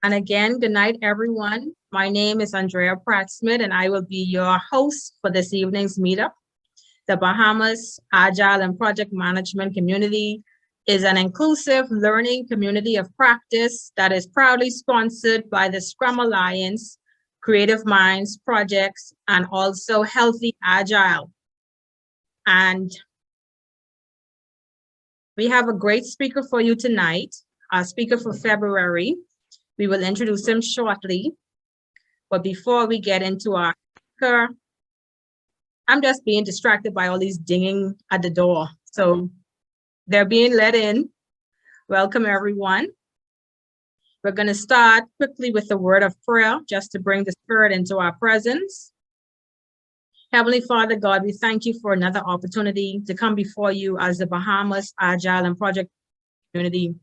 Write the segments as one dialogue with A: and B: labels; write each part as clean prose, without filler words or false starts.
A: And again, good night, everyone. My name is Andrea Pratt-Smith, and I will be your host for this evening's meetup. The Bahamas Agile and Project Management Community is an inclusive learning community of practice that is proudly sponsored by the Scrum Alliance, Creative Minds Projects, and also Healthy Agile. And we have a great speaker for you tonight, our speaker for February. We will introduce him shortly. But before we get into our speaker, I'm just being distracted by all these dinging at the door. So they're being let in. Welcome, everyone. We're going to start quickly with a word of prayer just to bring the Spirit into our presence. Heavenly Father God, we thank you for another opportunity to come before you as the Bahamas Agile and Project Community.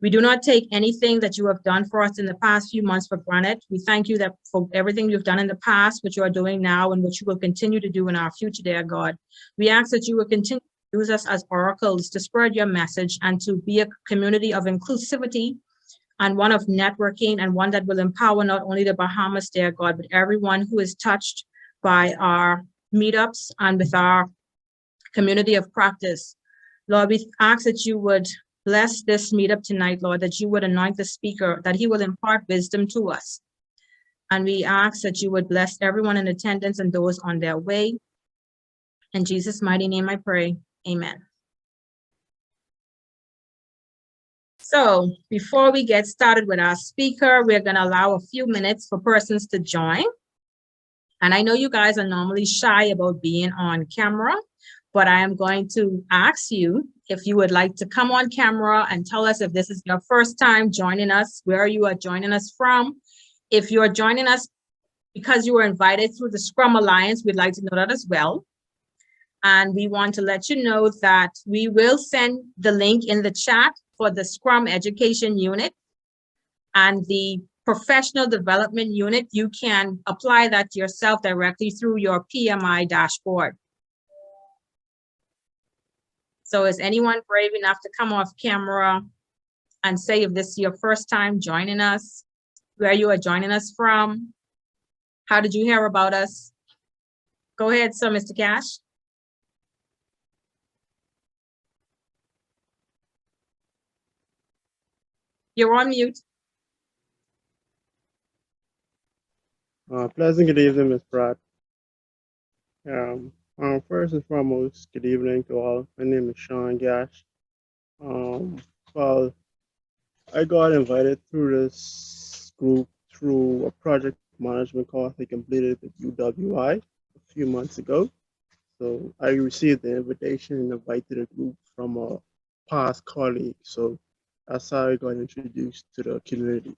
A: We do not take anything that you have done for us in the past few months for granted. We thank you that for everything you've done in the past, what you are doing now, and what you will continue to do in our future, dear God. We ask that you will continue to use us as oracles to spread your message and to be a community of inclusivity and one of networking, and one that will empower not only the Bahamas, dear God, but everyone who is touched by our meetups and with our community of practice. Lord, we ask that you would bless this meetup tonight, Lord, that you would anoint the speaker, that he will impart wisdom to us. And we ask that you would bless everyone in attendance and those on their way. In Jesus' mighty name I pray, amen. So before we get started with our speaker, we're gonna allow a few minutes for persons to join. And I know you guys are normally shy about being on camera, but I am going to ask you if you would like to come on camera and tell us if this is your first time joining us, where you are joining us from. If you are joining us because you were invited through the Scrum Alliance, we'd like to know that as well. And we want to let you know that we will send the link in the chat for the Scrum Education Unit and the Professional Development Unit. You can apply that yourself directly through your PMI dashboard. So is anyone brave enough to come off camera and say if this is your first time joining us, where you are joining us from? How did you hear about us? Go ahead, so Mr. Cash. You're on mute.
B: Pleasant good evening, Ms. Pratt. First and foremost, good evening to all. My name is Sean Gash. Well, I got invited through this group through a project management course I completed at UWI a few months ago. So I received the invitation and invited a group from a past colleague. So that's how I got introduced to the community.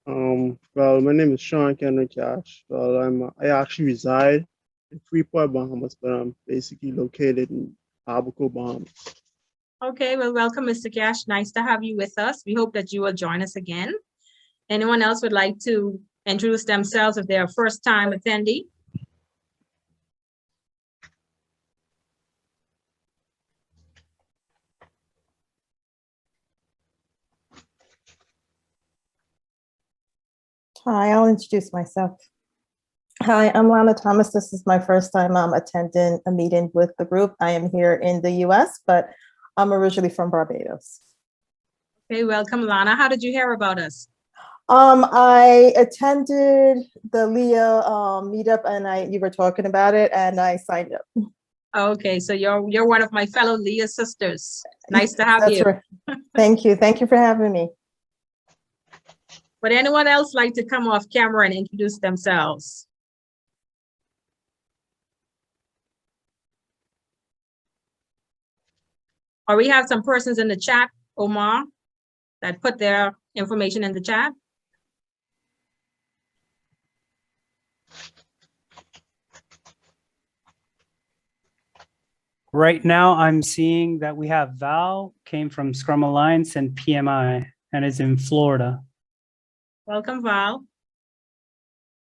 B: Well, my name is Sean Kendrick Cash. Well, I actually reside in Freeport, Bahamas, but I'm basically located in Abaco, Bahamas.
A: Okay, well, welcome, Mr. Cash. Nice to have you with us. We hope that you will join us again. Anyone else would like to introduce themselves if they're a first-time attendee?
C: Hi, I'll introduce myself. Hi, I'm Lana Thomas. This is my first time attending a meeting with the group. I am here in the US, but I'm originally from Barbados.
A: Okay, welcome, Lana. How did you hear about us?
C: I attended the Leah meetup, and you were talking about it, and I signed up.
A: Okay, so you're one of my fellow Leah sisters. Nice to have you.
C: Right. Thank you. Thank you for having me.
A: Would anyone else like to come off camera and introduce themselves? Or we have some persons in the chat, Omar, that put their information in the chat.
D: Right now, I'm seeing that we have Val, came from Scrum Alliance and PMI, and is in Florida.
A: Welcome, Val.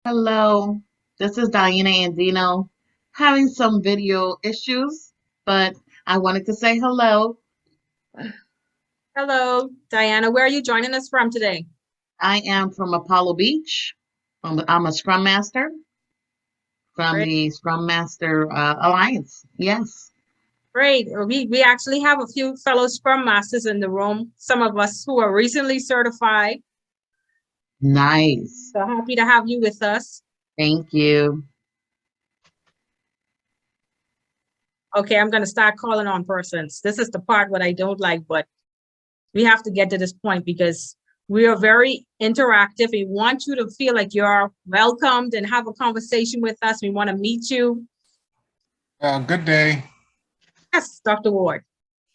E: Hello, this is Diana Andino. Having some video issues, but I wanted to say hello.
A: Hello, Diana. Where are you joining us from today?
E: I am from Apollo Beach. I'm a Scrum Master from
A: Great.
E: the Scrum Master Alliance. Yes.
A: Great. We actually have a few fellow Scrum Masters in the room, some of us who are recently certified.
E: Nice.
A: So happy to have you with us.
E: Thank you.
A: Okay, I'm going to start calling on persons. This is the part what I don't like, but we have to get to this point because we are very interactive. We want you to feel like you're welcomed and have a conversation with us. We want to meet you.
F: Good day.
A: Yes, Dr. Ward.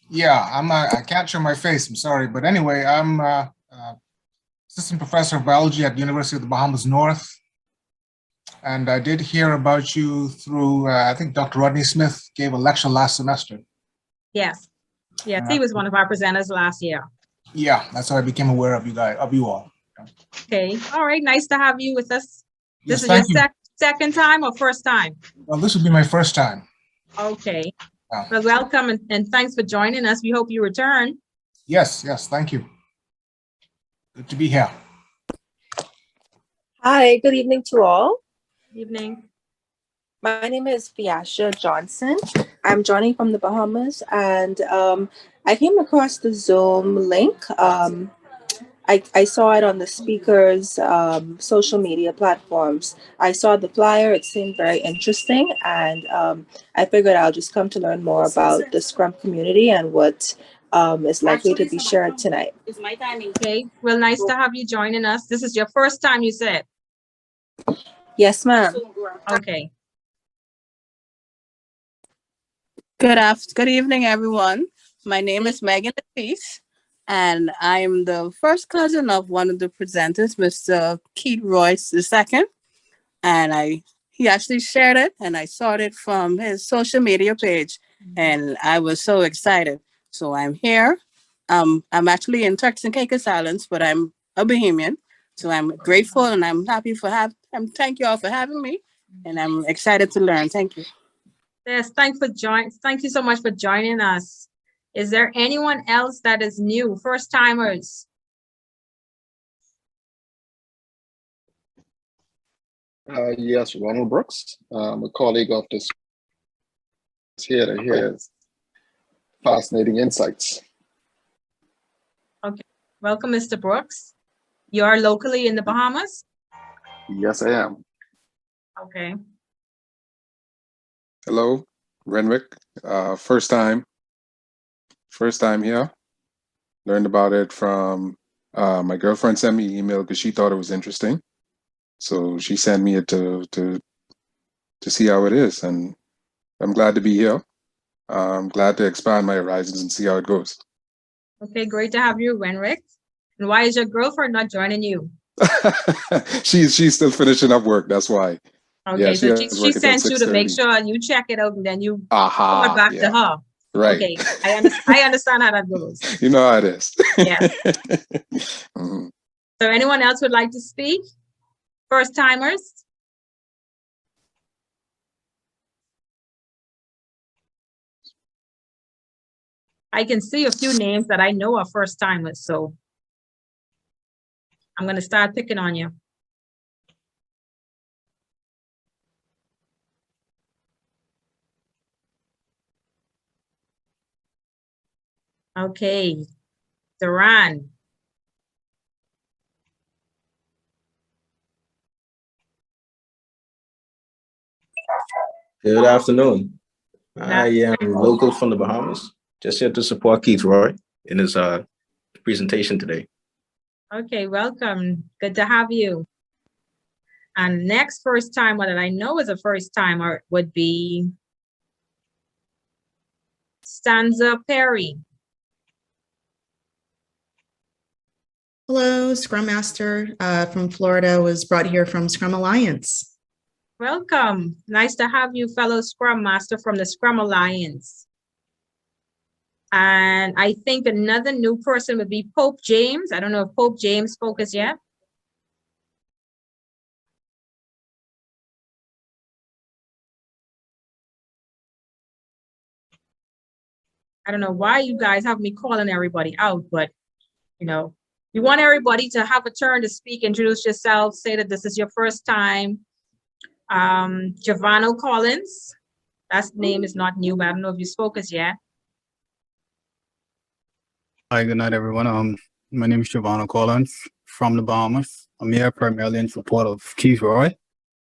F: Yeah, I can't show my face. I'm sorry, but anyway, I'm assistant professor of biology at the University of the Bahamas North, and I did hear about you through I think Dr. Rodney Smith gave a lecture last semester.
A: Yes. Yes, he was one of our presenters last year.
F: Yeah, that's how I became aware of you all.
A: Okay. All right. Nice to have you with us.
F: Yes,
A: This is your
F: thank you.
A: second time or first time?
F: Well, this will be my first time.
A: Okay.
F: Yeah.
A: Well, welcome and thanks for joining us. We hope you return.
F: Yes, thank you. Good to be here.
G: Hi, good evening to all.
A: Evening.
G: My name is Fiasha Johnson. I'm joining from the Bahamas, and I came across the Zoom link. I saw it on the speakers' social media platforms. I saw the flyer. It seemed very interesting, and I figured I'll just come to learn more about the Scrum community and what is likely to be shared tonight.
A: Okay. Well, nice to have you joining us. This is your first time, you said.
G: Yes, ma'am.
A: Okay.
H: Good evening, everyone. My name is Megan Lafitte, and I'm the first cousin of one of the presenters, Mr. Keith Royce II. And he actually shared it, and I saw it from his social media page, and I was so excited. So I'm here. I'm actually in Turks and Caicos Islands, but I'm a Bahamian. So I'm grateful, and I'm happy thank you all for having me, and I'm excited to learn. Thank you.
A: Yes, thank you so much for joining us. Is there anyone else that is new, first timers?
I: Yes, Ronald Brooks. I'm a colleague of this here to hear fascinating insights.
A: Okay, welcome, Mr. Brooks. You are locally in the Bahamas?
I: Yes, I am.
A: Okay.
I: Hello, Renwick. First time here. Learned about it from my girlfriend sent me an email because she thought it was interesting. So she sent me it to see how it is, and I'm glad to be here. I'm glad to expand my horizons and see how it goes.
A: Okay, great to have you, Renwick. And why is your girlfriend not joining you?
I: She's still finishing up work. That's why.
A: Okay,
I: Yeah,
A: so
I: has
A: she
I: work until
A: sent you to make
I: 6:30.
A: sure you check it out and then you
I: Aha,
A: forward back to
I: yeah,
A: her.
I: right.
A: Okay, I understand how that goes.
I: You know how it is.
A: Yeah.
I: Mhm.
A: So anyone else would like to speak? First timers? I can see a few names that I know are first timers, so I'm gonna start picking on you. Okay, Duran.
J: Good afternoon. I am local from the Bahamas, just here to support Keith Roy in his presentation today.
A: Okay, welcome. Good to have you. And next first timer that I know is a first timer would be Stanza Perry.
K: Hello, Scrum Master from Florida, was brought here from Scrum Alliance.
A: Welcome. Nice to have you, fellow Scrum Master from the Scrum Alliance. And I think another new person would be Pope James. I don't know if Pope James spoke as yet. I don't know why you guys have me calling everybody out, but you know, We want everybody to have a turn to speak, introduce yourself, say that this is your first time. Giovanni Collins, that name is not new, but I don't know if you spoke as yet.
L: Hi, good night, everyone. My name is Giovanni Collins from the Bahamas. I'm here primarily in support of Keith Roye,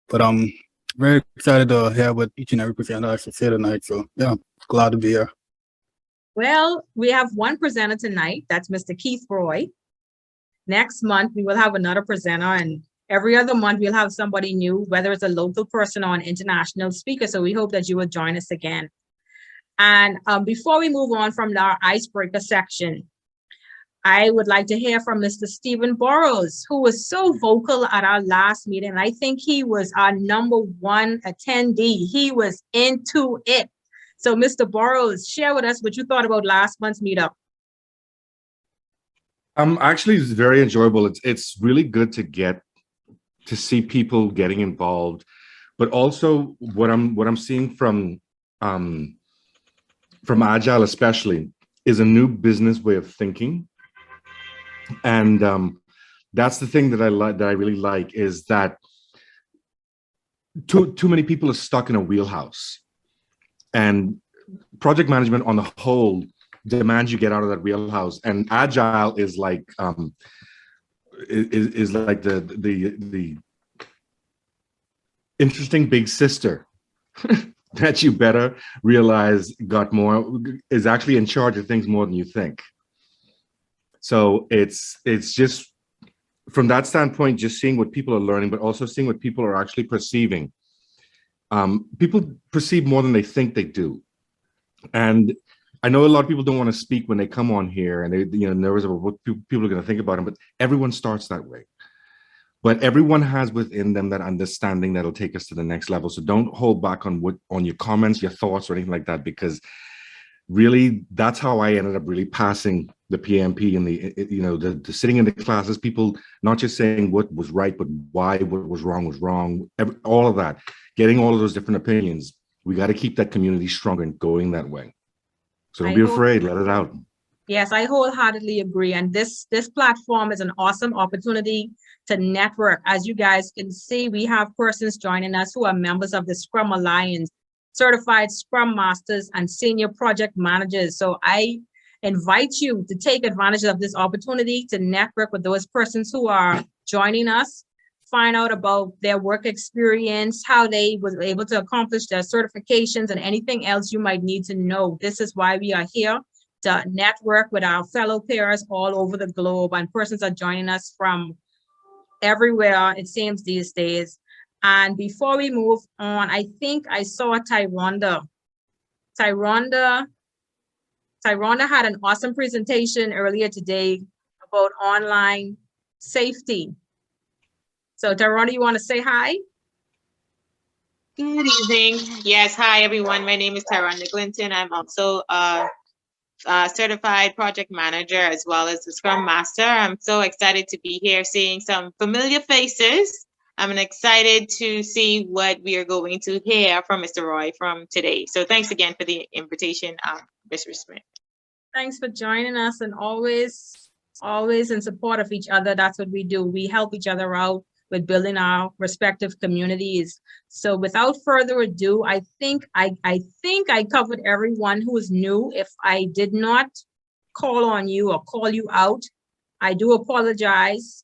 L: but I'm very excited to hear what each and every presenter has to say tonight. So yeah, glad to be here.
A: Well, we have one presenter tonight. That's Mr. Keith Roye. Next month, we will have another presenter, and every other month, we'll have somebody new, whether it's a local person or an international speaker. So we hope that you will join us again. And before we move on from our icebreaker section, I would like to hear from Mr. Stephen Burrows, who was so vocal at our last meeting. I think he was our #1 attendee. He was into it. So Mr. Burrows, share with us what you thought about last month's meetup.
M: Actually, it's very enjoyable. It's really good to see people getting involved, but also what I'm seeing from Agile especially is a new business way of thinking, and that's the thing that I like, that I really like, is that too many people are stuck in a wheelhouse, and project management on the whole demands you get out of that wheelhouse, and Agile is like the interesting big sister that you better realize is actually in charge of things more than you think. So it's just from that standpoint, just seeing what people are learning, but also seeing what people are actually perceiving. People perceive more than they think they do. And I know a lot of people don't want to speak when they come on here, and they're nervous about what people are going to think about them, but everyone starts that way. But everyone has within them that understanding that'll take us to the next level. So don't hold back on your comments, your thoughts, or anything like that, because really that's how I ended up really passing the PMP and the sitting in the classes, people not just saying what was right, but why what was wrong, all of that, getting all of those different opinions. We got to keep that community stronger and going that way. So don't be afraid, let it out.
A: Yes, I wholeheartedly agree. And this platform is an awesome opportunity to network. As you guys can see, we have persons joining us who are members of the Scrum Alliance, certified Scrum Masters and senior project managers. So I invite you to take advantage of this opportunity to network with those persons who are joining us, find out about their work experience, how they was able to accomplish their certifications, and anything else you might need to know. This is why we are here, to network with our fellow peers all over the globe, and persons are joining us from everywhere, it seems, these days. And before we move on, I think I saw Tyronda. Tyronda had an awesome presentation earlier today about online safety. So Tyronda, you want to say hi?
N: Good evening. Yes, hi everyone. My name is Tyronda Clinton. I'm also a certified project manager as well as a Scrum Master. I'm so excited to be here, seeing some familiar faces. I'm excited to see what we are going to hear from Mr. Roye from today. So thanks again for the invitation, Mr. Smith.
A: Thanks for joining us, and always in support of each other. That's what we do. We help each other out with building our respective communities. So without further ado, I think I covered everyone who is new. If I did not call on you or call you out, I do apologize.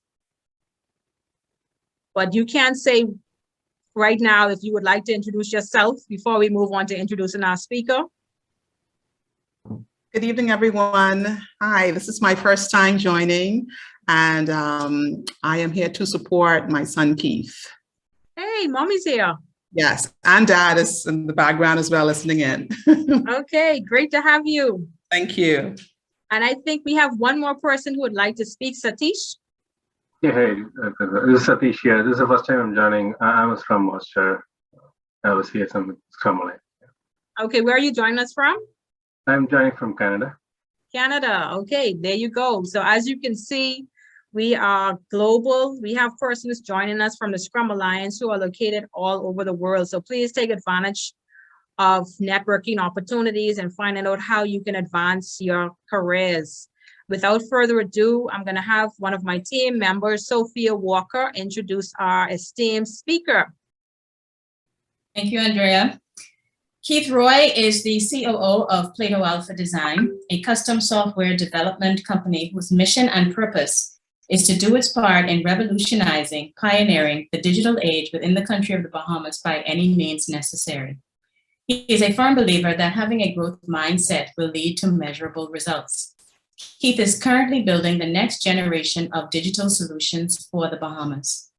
A: But you can say right now if you would like to introduce yourself before we move on to introducing our speaker.
K: Good evening, everyone. Hi, this is my first time joining, and I am here to support my son, Keith.
A: Hey, mommy's here.
K: Yes, and dad is in the background as well, listening in.
A: Okay, great to have you.
K: Thank you.
A: And I think we have one more person who would like to speak, Satish.
O: Yeah, hey, this is Satish here. This is the first time I'm joining. I'm a Scrum Master. I was here some Scrum Alliance.
A: Okay, where are you joining us from?
O: I'm joining from Canada.
A: Canada, okay, there you go. So as you can see, we are global. We have persons joining us from the Scrum Alliance who are located all over the world. So please take advantage of networking opportunities and finding out how you can advance your careers. Without further ado, I'm going to have one of my team members, Sophia Walker, introduce our esteemed speaker.
P: Thank you, Andrea. Keith Roye is the COO of Plato Alpha Design, a custom software development company whose mission and purpose is to do its part in revolutionizing, pioneering the digital age within the country of the Bahamas by any means necessary. He is a firm believer that having a growth mindset will lead to measurable results. Keith is currently building the next generation of digital solutions for the Bahamas.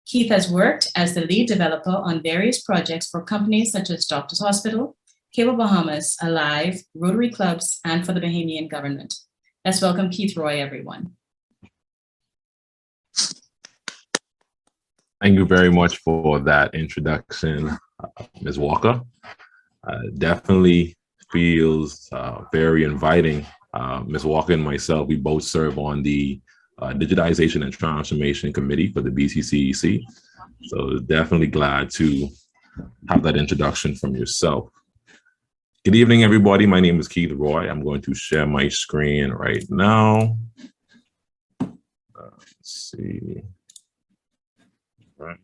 P: Keith has worked as the lead developer on various projects for companies such as Doctors Hospital, Cable Bahamas, Alive, Rotary Clubs, and for the Bahamian government. Let's welcome Keith Roye, everyone.
Q: Thank you very much for that introduction, Ms. Walker. Definitely feels very inviting. Ms. Walker and myself, we both serve on the Digitization and Transformation Committee for the BCCEC. So definitely glad to have that introduction from yourself. Good evening, everybody. My name is Keith Roye. I'm going to share my screen right now. Let's see. Right.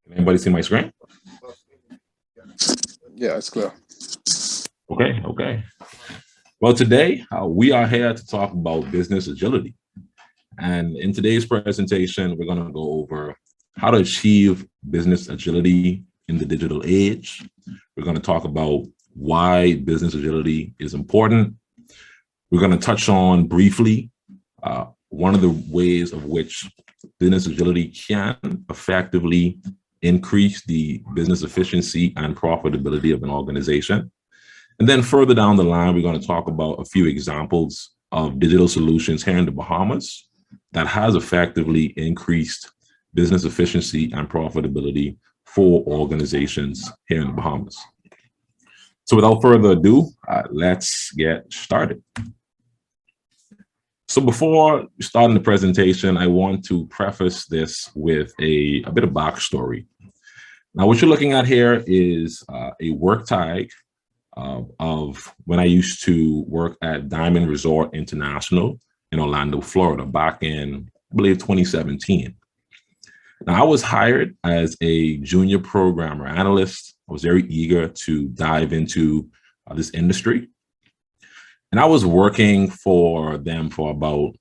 Q: Can anybody see my screen?
I: Yeah, it's clear.
Q: Okay. Well, today we are here to talk about business agility. And in today's presentation, we're going to go over how to achieve business agility in the digital age. We're going to talk about why business agility is important. We're going to touch on briefly one of the ways of which business agility can effectively increase the business efficiency and profitability of an organization. And then further down the line, we're going to talk about a few examples of digital solutions here in the Bahamas that has effectively increased business efficiency and profitability for organizations here in the Bahamas. So without further ado, let's get started. So before starting the presentation, I want to preface this with a bit of backstory. Now, what you're looking at here is a work tag of when I used to work at Diamond Resort International in Orlando, Florida, back in, I believe, 2017. Now, I was hired as a junior programmer analyst. I was very eager to dive into this industry. And I was working for them for about,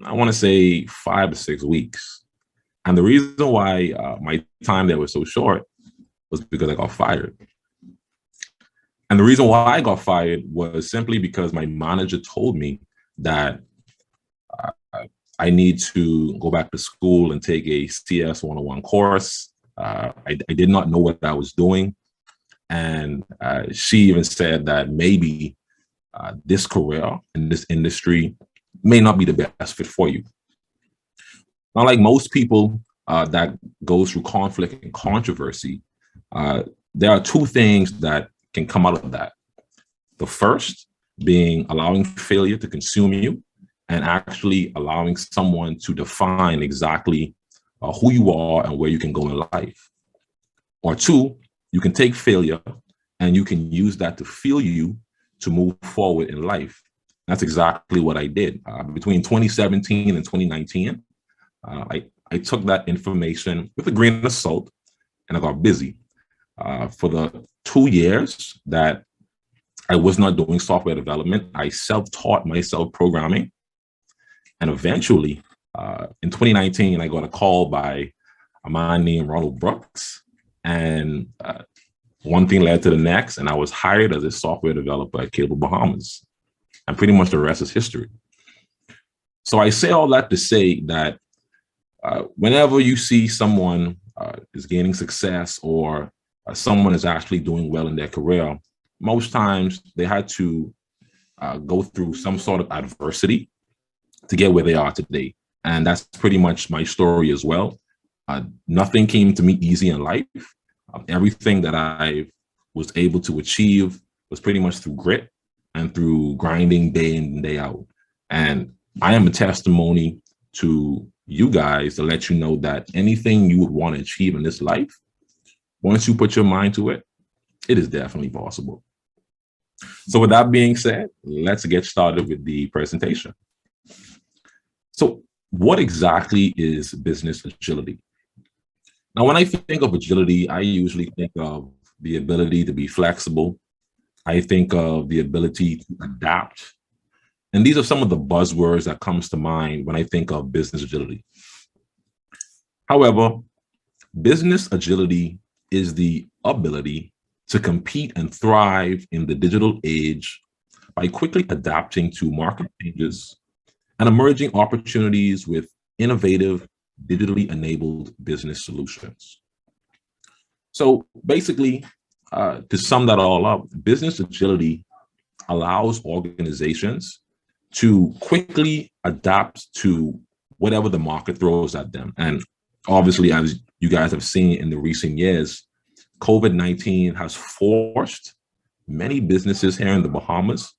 Q: I want to say 5 to 6 weeks. And the reason why my time there was so short was because I got fired. And the reason why I got fired was simply because my manager told me that I need to go back to school and take a CS 101 course. I did not know what I was doing. And she even said that maybe this career in this industry may not be the best fit for you. Now, like most people that go through conflict and controversy, there are 2 things that can come out of that. The first being allowing failure to consume you and actually allowing someone to define exactly who you are and where you can go in life. Or 2, you can take failure and you can use that to fuel you to move forward in life. That's exactly what I did. Between 2017 and 2019, I took that information with a grain of salt and I got busy. For the 2 years that I was not doing software development, I self-taught myself programming. And eventually, in 2019, I got a call by a man named Ronald Brooks. And one thing led to the next, and I was hired as a software developer at Cable Bahamas. And pretty much the rest is history. So I say all that to say that whenever you see someone is gaining success or someone is actually doing well in their career, most times they had to go through some sort of adversity to get where they are today. And that's pretty much my story as well. Nothing came to me easy in life. Everything that I was able to achieve was pretty much through grit and through grinding day in and day out. And I am a testimony to you guys to let you know that anything you would want to achieve in this life, once you put your mind to it, It is definitely possible. So with that being said, let's get started with the presentation. So what exactly is business agility? Now, when I think of agility, I usually think of the ability to be flexible. I think of the ability to adapt. And these are some of the buzzwords that comes to mind when I think of business agility. However, business agility is the ability to compete and thrive in the digital age by quickly adapting to market changes and emerging opportunities with innovative, digitally enabled business solutions. So basically, to sum that all up, business agility allows organizations to quickly adapt to whatever the market throws at them. And obviously, as you guys have seen in the recent years, COVID-19 has forced many businesses here in the Bahamas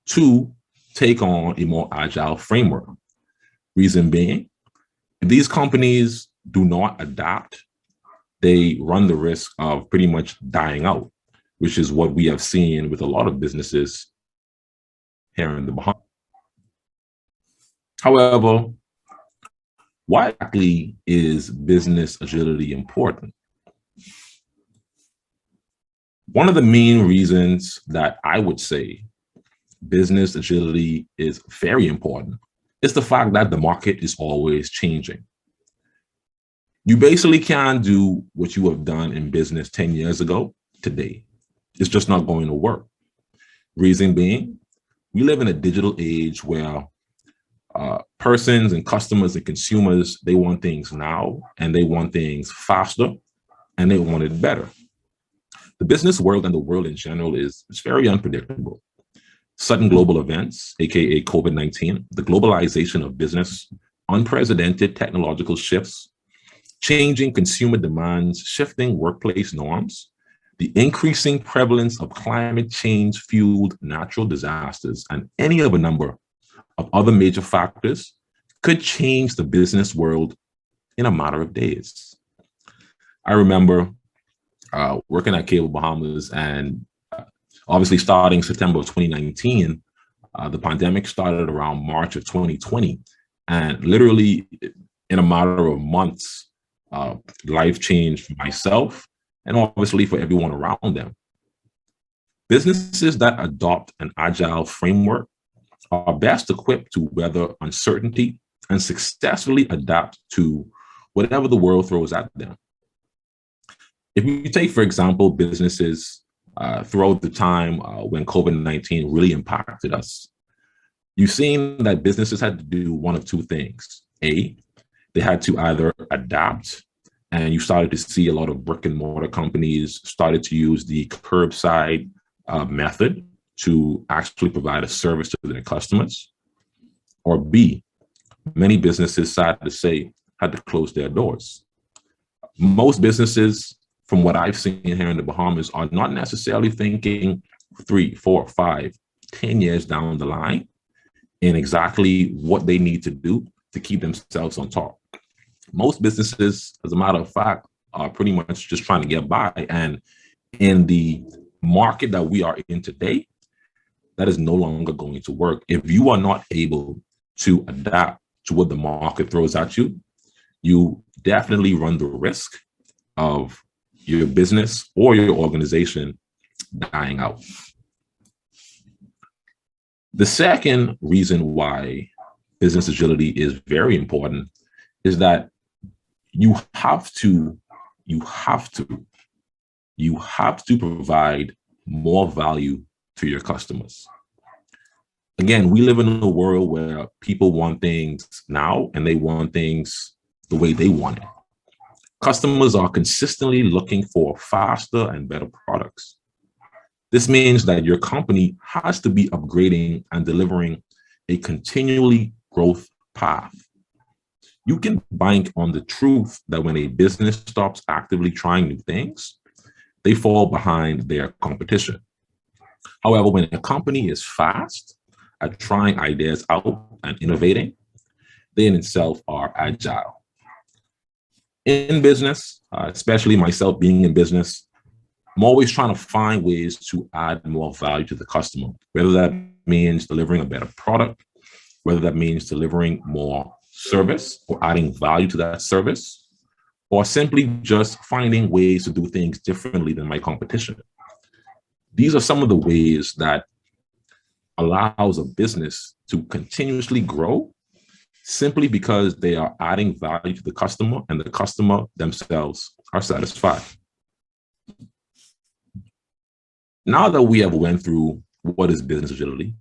Q: to take on a more agile framework. Reason being, if these companies do not adapt, they run the risk of pretty much dying out, which is what we have seen with a lot of businesses here in the Bahamas. However, why exactly is business agility important? One of the main reasons that I would say business agility is very important is the fact that the market is always changing. You basically can't do what you have done in business 10 years ago today. It's just not going to work. Reason being, we live in a digital age where persons and customers and consumers, they want things now and they want things faster and they want it better. The business world and the world in general is very unpredictable. Sudden global events, aka COVID-19, the globalization of business, unprecedented technological shifts, changing consumer demands, shifting workplace norms, the increasing prevalence of climate change-fueled natural disasters, and any of a number of other major factors could change the business world in a matter of days. I remember working at Cable Bahamas, and obviously starting September of 2019, the pandemic started around March of 2020. And literally in a matter of months, life changed for myself and obviously for everyone around them. Businesses that adopt an agile framework are best equipped to weather uncertainty and successfully adapt to whatever the world throws at them. If we take, for example, businesses throughout the time when COVID-19 really impacted us, you've seen that businesses had to do one of two things. A, they had to either adapt, and you started to see a lot of brick and mortar companies started to use the curbside method to actually provide a service to their customers. Or B, many businesses, sad to say, had to close their doors. Most businesses, from what I've seen here in the Bahamas, are not necessarily thinking 3, 4, 5, 10 years down the line in exactly what they need to do to keep themselves on top. Most businesses, as a matter of fact, are pretty much just trying to get by. And in the market that we are in today, that is no longer going to work. If you are not able to adapt to what the market throws at you, you definitely run the risk of your business or your organization dying out. The second reason why business agility is very important is that you have to provide more value to your customers. Again, we live in a world where people want things now and they want things the way they want it. Customers are consistently looking for faster and better products. This means that your company has to be upgrading and delivering a continually growth path. You can bank on the truth that when a business stops actively trying new things, they fall behind their competition. However, when a company is fast at trying ideas out and innovating, they in itself are agile. In business, especially myself being in business, I'm always trying to find ways to add more value to the customer, whether that means delivering a better product, whether that means delivering more service or adding value to that service, or simply just finding ways to do things differently than my competition. These are some of the ways that allows a business to continuously grow simply because they are adding value to the customer and the customer themselves are satisfied. Now that we have went through what is business agility,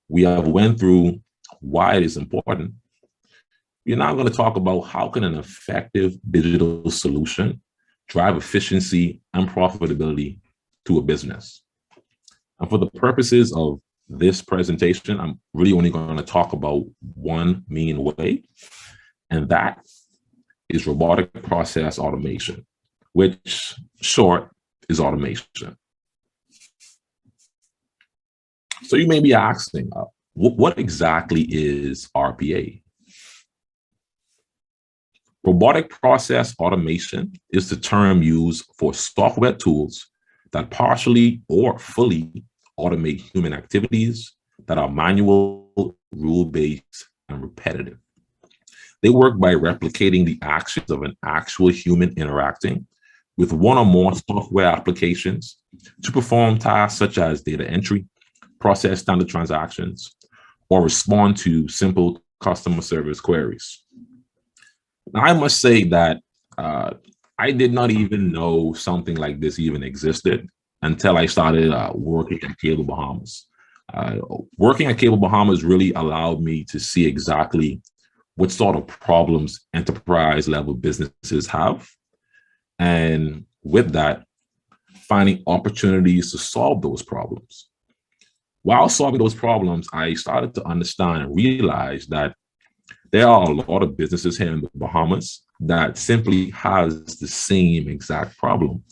Q: we have went through why it is important, we're now going to talk about how can an effective digital solution drive efficiency and profitability to a business. And for the purposes of this presentation, I'm really only going to talk about one main way, and that is robotic process automation, which short is automation. So you may be asking, what exactly is RPA? Robotic process automation is the term used for software tools that partially or fully automate human activities that are manual, rule-based, and repetitive. They work by replicating the actions of an actual human interacting with one or more software applications to perform tasks such as data entry, process standard transactions, or respond to simple customer service queries. Now, I must say that I did not even know something like this even existed until I started working at Cable Bahamas. Working at Cable Bahamas really allowed me to see exactly what sort of problems enterprise level businesses have. And with that, finding opportunities to solve those problems. While solving those problems, I started to understand and realize that there are a lot of businesses here in the Bahamas that simply has the same exact problem.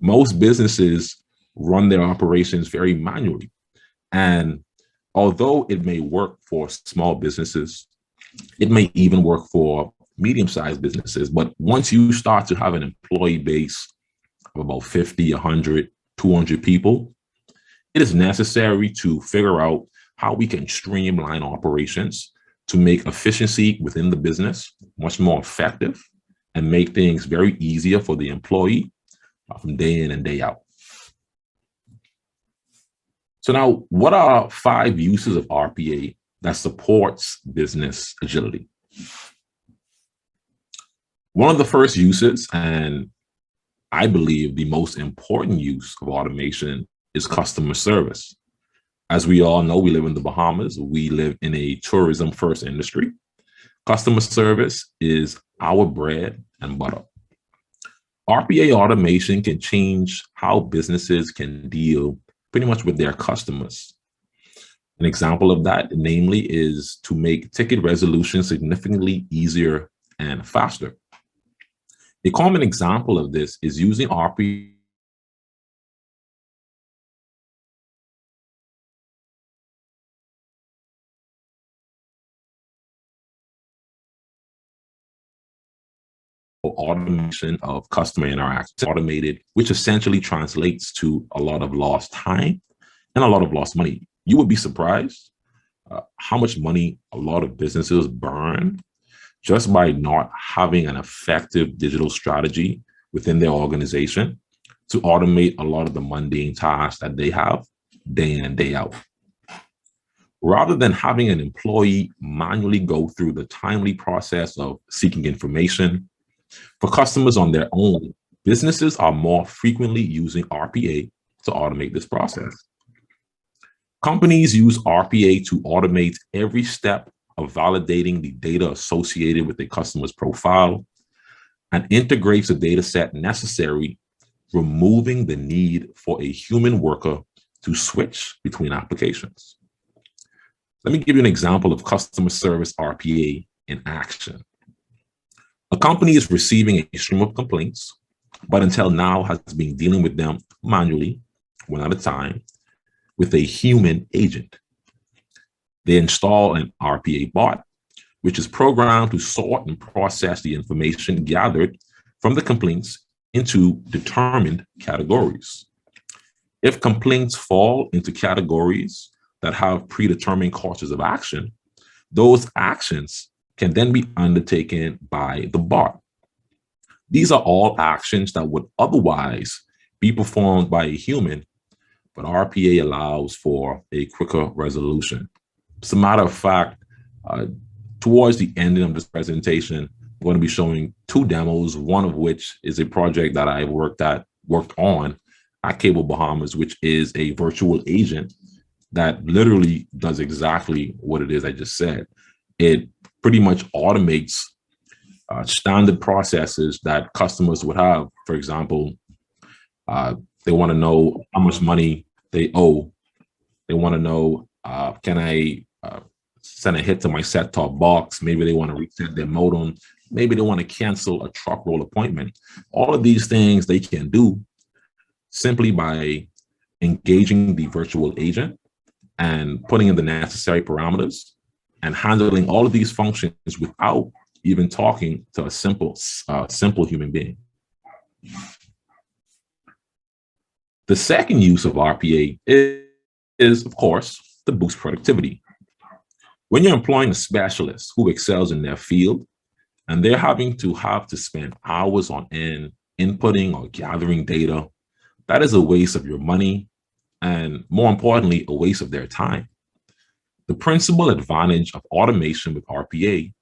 Q: Most businesses run their operations very manually. And although it may work for small businesses, it may even work for medium-sized businesses. But once you start to have an employee base of about 50, 100, 200 people, it is necessary to figure out how we can streamline operations to make efficiency within the business much more effective and make things very easier for the employee from day in and day out. So now, what are 5 uses of RPA that supports business agility? One of the first uses, and I believe the most important use of automation, is customer service. As we all know, we live in the Bahamas. We live in a tourism-first industry. Customer service is our bread and butter. RPA automation can change how businesses can deal pretty much with their customers. An example of that, namely, is to make ticket resolution significantly easier and faster. A common example of this is using RPA automation of customer interaction, automated, which essentially translates to a lot of lost time and a lot of lost money. You would be surprised how much money a lot of businesses burn just by not having an effective digital strategy within their organization to automate a lot of the mundane tasks that they have day in and day out. Rather than having an employee manually go through the timely process of seeking information for customers on their own, businesses are more frequently using RPA to automate this process. Companies use RPA to automate every step of validating the data associated with the customer's profile and integrates the data set necessary, removing the need for a human worker to switch between applications. Let me give you an example of customer service RPA in action. A company is receiving a stream of complaints, but until now has been dealing with them manually, one at a time, with a human agent. They install an RPA bot, which is programmed to sort and process the information gathered from the complaints into determined categories. If complaints fall into categories that have predetermined courses of action, those actions can then be undertaken by the bot. These are all actions that would otherwise be performed by a human, but RPA allows for a quicker resolution. As a matter of fact, towards the ending of this presentation, I'm going to be showing 2 demos, one of which is a project that I worked on at Cable Bahamas, which is a virtual agent that literally does exactly what it is I just said. It pretty much automates standard processes that customers would have. For example, they want to know how much money they owe. They want to know, can I send a hit to my set-top box? Maybe they want to reset their modem. Maybe they want to cancel a truck roll appointment. All of these things they can do simply by engaging the virtual agent and putting in the necessary parameters and handling all of these functions without even talking to a simple human being. The second use of RPA is, of course, to boost productivity. When you're employing a specialist who excels in their field, and they're having to spend hours on end inputting or gathering data, that is a waste of your money, and more importantly, a waste of their time. The principal advantage of automation with RPA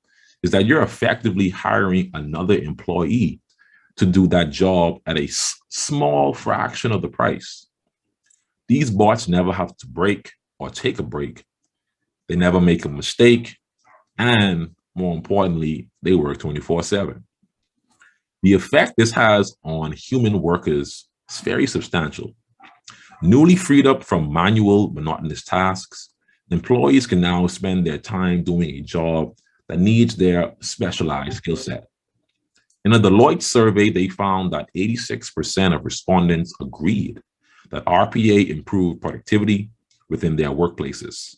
Q: is that you're effectively hiring another employee to do that job at a small fraction of the price. These bots never have to break or take a break. They never make a mistake. And more importantly, they work 24/7. The effect this has on human workers is very substantial. Newly freed up from manual, monotonous tasks, employees can now spend their time doing a job that needs their specialized skill set. In a Deloitte survey, they found that 86% of respondents agreed that RPA improved productivity within their workplaces.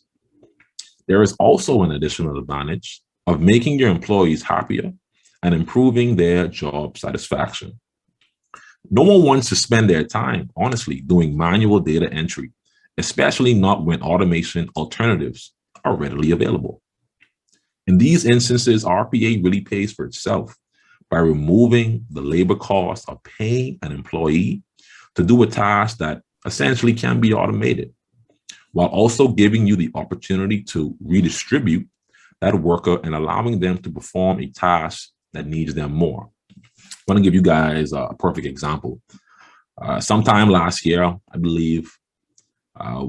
Q: There is also an additional advantage of making your employees happier and improving their job satisfaction. No one wants to spend their time, honestly, doing manual data entry, especially not when automation alternatives are readily available. In these instances, RPA really pays for itself by removing the labor cost of paying an employee to do a task that essentially can be automated, while also giving you the opportunity to redistribute that worker and allowing them to perform a task that needs them more. I want to give you guys a perfect example. Sometime last year, I believe,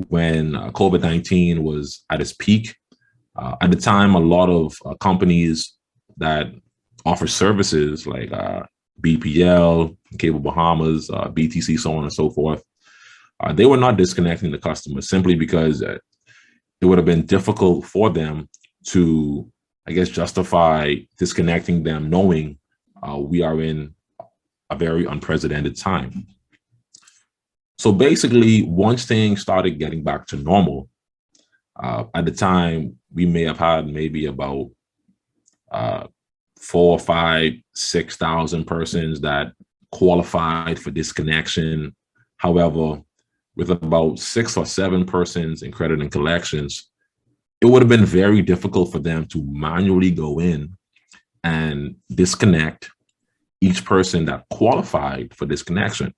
Q: when COVID-19 was at its peak, at the time, a lot of companies that offer services like BPL, Cable Bahamas, BTC, so on and so forth, they were not disconnecting the customers simply because it would have been difficult for them to, I guess, justify disconnecting them knowing we are in a very unprecedented time. So basically, once things started getting back to normal, at the time, we may have had maybe about 4, 5, 6,000 persons that qualified for disconnection. However, with about 6 or 7 persons in credit and collections, it would have been very difficult for them to manually go in and disconnect each person that qualified for disconnection.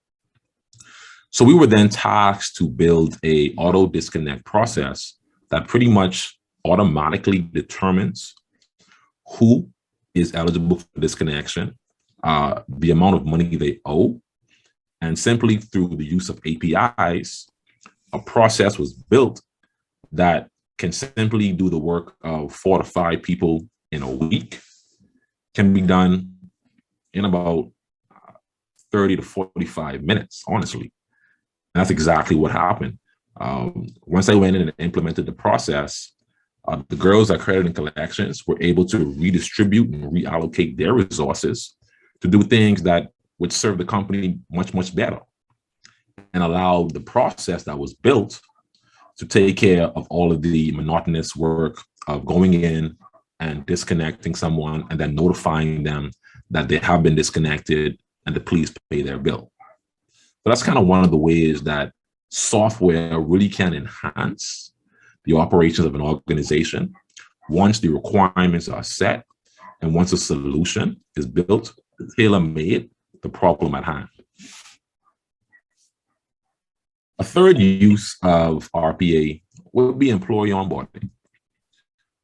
Q: So we were then tasked to build a auto disconnect process that pretty much automatically determines who is eligible for disconnection, the amount of money they owe, and simply through the use of APIs, a process was built that can simply do the work of 4 to 5 people in a week, can be done in about 30 to 45 minutes, honestly. And that's exactly what happened. Once I went in and implemented the process, the girls at Credit and Collections were able to redistribute and reallocate their resources to do things that would serve the company much, much better and allow the process that was built to take care of all of the monotonous work of going in and disconnecting someone and then notifying them that they have been disconnected and to please pay their bill. So that's kind of one of the ways that software really can enhance the operations of an organization once the requirements are set and once a solution is built, tailor-made, the problem at hand. A third use of RPA would be employee onboarding.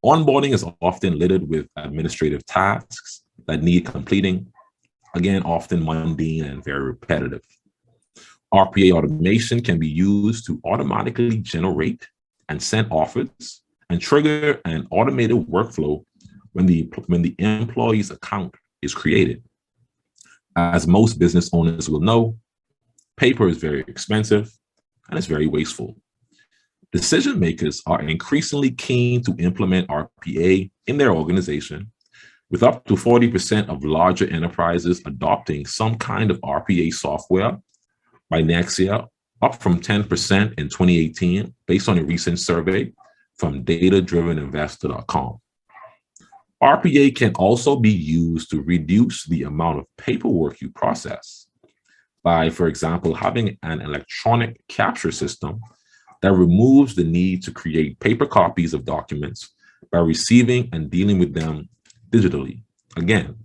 Q: Onboarding is often littered with administrative tasks that need completing, again, often mundane and very repetitive. RPA automation can be used to automatically generate and send offers and trigger an automated workflow when the employee's account is created. As most business owners will know, paper is very expensive and it's very wasteful. Decision makers are increasingly keen to implement RPA in their organization, with up to 40% of larger enterprises adopting some kind of RPA software by next year, up from 10% in 2018, based on a recent survey from datadriveninvestor.com. RPA can also be used to reduce the amount of paperwork you process by, for example, having an electronic capture system that removes the need to create paper copies of documents by receiving and dealing with them digitally. Again,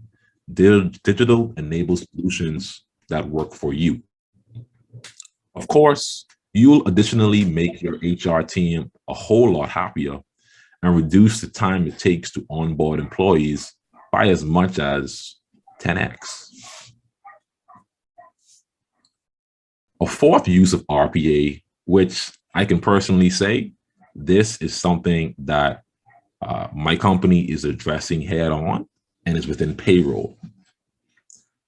Q: digital enables solutions that work for you. Of course, you'll additionally make your HR team a whole lot happier and reduce the time it takes to onboard employees by as much as 10x. A fourth use of RPA, which I can personally say, this is something that my company is addressing head on, and is within payroll.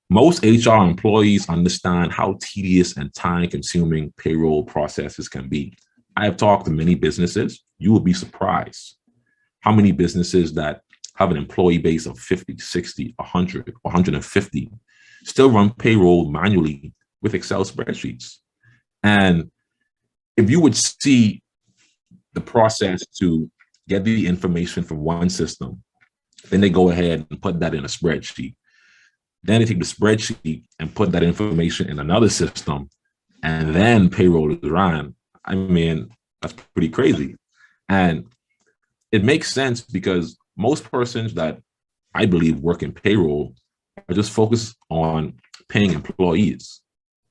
Q: Most HR employees understand how tedious and time-consuming payroll processes can be. I have talked to many businesses. You will be surprised how many businesses that have an employee base of 50, 60, 100, 150 still run payroll manually with Excel spreadsheets. And if you would see the process to get the information from one system, then they go ahead and put that in a spreadsheet. Then they take the spreadsheet and put that information in another system, and then payroll is run. I mean, that's pretty crazy. And it makes sense because most persons that I believe work in payroll are just focused on paying employees.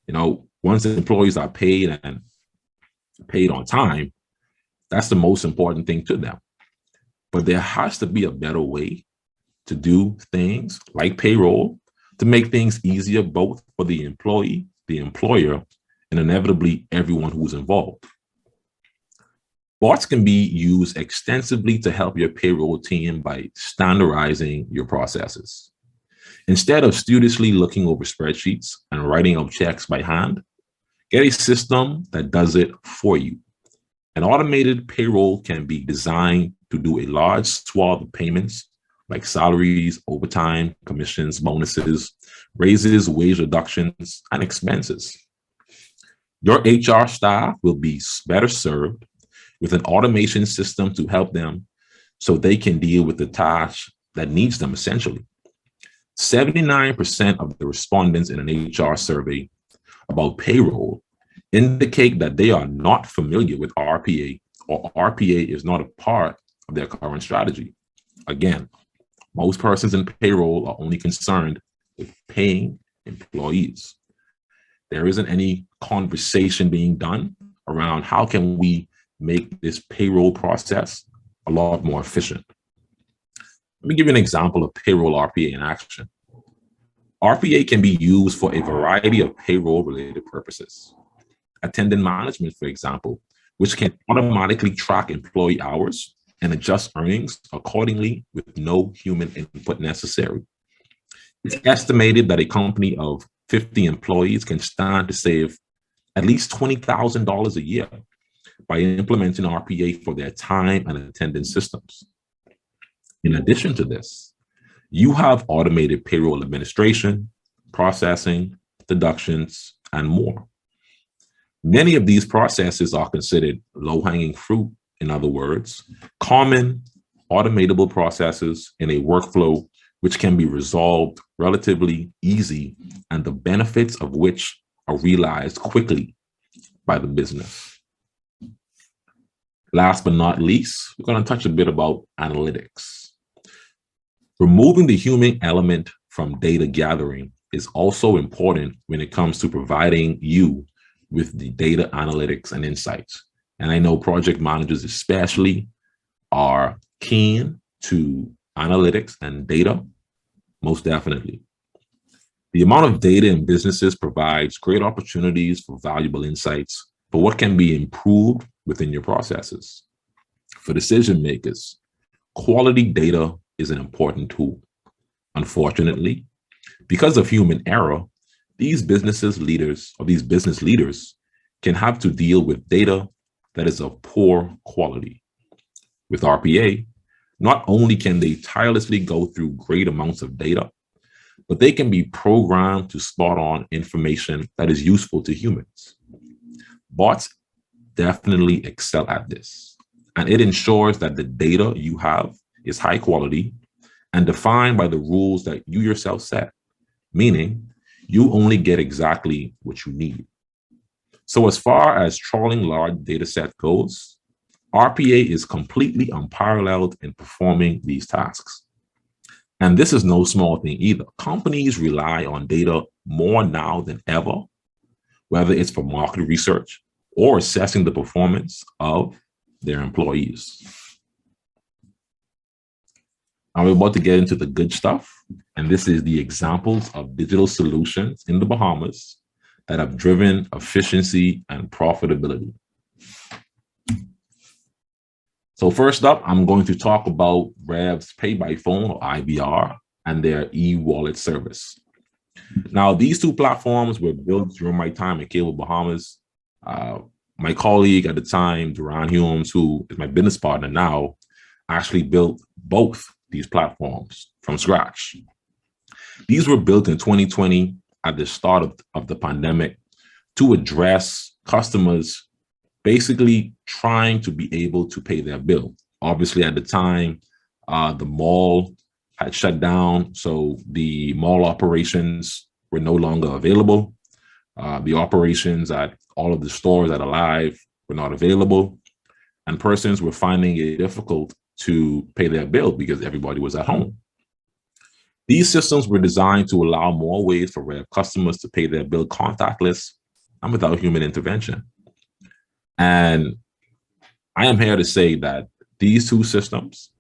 Q: You know, once the employees are paid and paid on time, that's the most important thing to them. But there has to be a better way to do things like payroll to make things easier both for the employee, the employer, and inevitably everyone who's involved. Bots can be used extensively to help your payroll team by standardizing your processes. Instead of studiously looking over spreadsheets and writing up checks by hand, get a system that does it for you. An automated payroll can be designed to do a large swath of payments like salaries, overtime, commissions, bonuses, raises, wage reductions, and expenses. Your HR staff will be better served with an automation system to help them so they can deal with the task that needs them essentially. 79% of the respondents in an HR survey about payroll indicate that they are not familiar with RPA, or RPA is not a part of their current strategy. Again, most persons in payroll are only concerned with paying employees. There isn't any conversation being done around how can we make this payroll process a lot more efficient. Let me give you an example of payroll RPA in action. RPA can be used for a variety of payroll-related purposes. Attendant management, for example, which can automatically track employee hours and adjust earnings accordingly with no human input necessary. It's estimated that a company of 50 employees can stand to save at least $20,000 a year by implementing RPA for their time and attendance systems. In addition to this, you have automated payroll administration, processing, deductions, and more. Many of these processes are considered low-hanging fruit. In other words, common automatable processes in a workflow which can be resolved relatively easy and the benefits of which are realized quickly by the business. Last but not least, we're going to touch a bit about analytics. Removing the human element from data gathering is also important when it comes to providing you with the data analytics and insights. And I know project managers especially are keen to analytics and data, most definitely. The amount of data in businesses provides great opportunities for valuable insights for what can be improved within your processes. For decision makers, quality data is an important tool. Unfortunately, because of human error, these business leaders can have to deal with data that is of poor quality. With RPA, not only can they tirelessly go through great amounts of data, but they can be programmed to spot on information that is useful to humans. Bots definitely excel at this, and it ensures that the data you have is high quality and defined by the rules that you yourself set, meaning you only get exactly what you need. So as far as trawling large data set goes, RPA is completely unparalleled in performing these tasks. And this is no small thing either. Companies rely on data more now than ever, whether it's for market research or assessing the performance of their employees. Now we're about to get into the good stuff, and this is the examples of digital solutions in the Bahamas that have driven efficiency and profitability. So first up, I'm going to talk about Rev's Pay by Phone, or IVR, and their e-wallet service. Now, these two platforms were built during my time at Cable Bahamas. My colleague at the time, Duran Humes, who is my business partner now, actually built both these platforms from scratch. These were built in 2020 at the start of the pandemic to address customers basically trying to be able to pay their bill. Obviously, at the time, the mall had shut down, so the mall operations were no longer available. The operations at all of the stores that are live were not available, and persons were finding it difficult to pay their bill because everybody was at home. These systems were designed to allow more ways for Rev customers to pay their bill contactless and without human intervention. And I am here to say that these two systems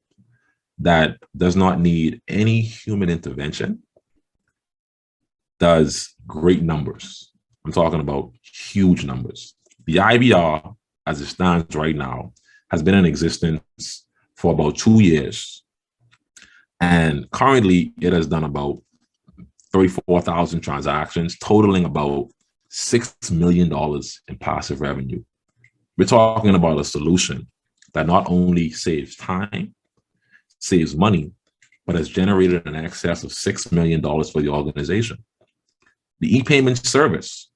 Q: that does not need any human intervention does great numbers. I'm talking about huge numbers. The IVR, as it stands right now, has been in existence for about 2 years. And currently it has done about 34,000 transactions, totaling about $6 million in passive revenue. We're talking about a solution that not only saves time, saves money, but has generated an excess of $6 million for the organization. The e-payment service,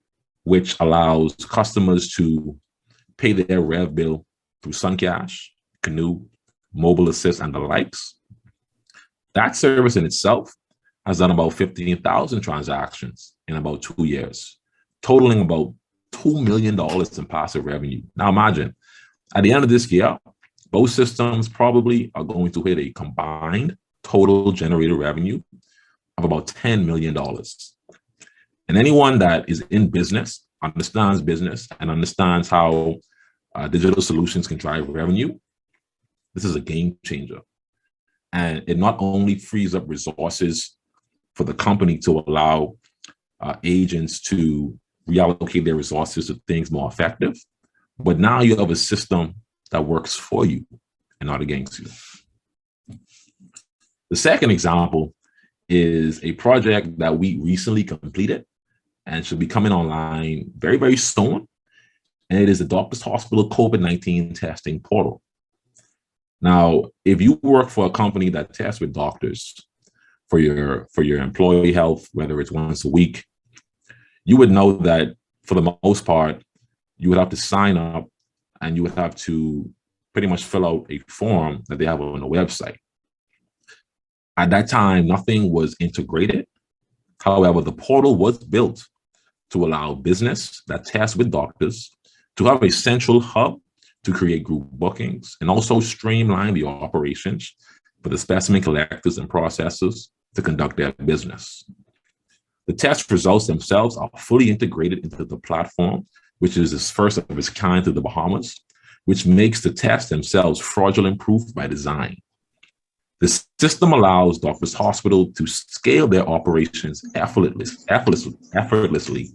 Q: which allows customers to pay their Rev bill through Suncash, Canoe, Mobile Assist, and the likes, that service in itself has done about 15,000 transactions in about 2 years, totaling about $2 million in passive revenue. Now imagine, at the end of this year, both systems probably are going to hit a combined total generated revenue of about $10 million. And anyone that is in business, understands business, and understands how digital solutions can drive revenue, this is a game changer. And it not only frees up resources for the company to allow agents to reallocate their resources to things more effective, but now you have a system that works for you and not against you. The second example is a project that we recently completed and should be coming online very, very soon. And it is the Doctors Hospital COVID-19 testing portal. Now, if you work for a company that tests with doctors for your employee health, whether it's once a week, you would know that for the most part, you would have to sign up and you would have to pretty much fill out a form that they have on the website. At that time, nothing was integrated. However, the portal was built to allow business that tests with doctors to have a central hub to create group bookings and also streamline the operations for the specimen collectors and processors to conduct their business. The test results themselves are fully integrated into the platform, which is the first of its kind to the Bahamas, which makes the tests themselves fraudulent-proof by design. The system allows Doctors Hospital to scale their operations effortlessly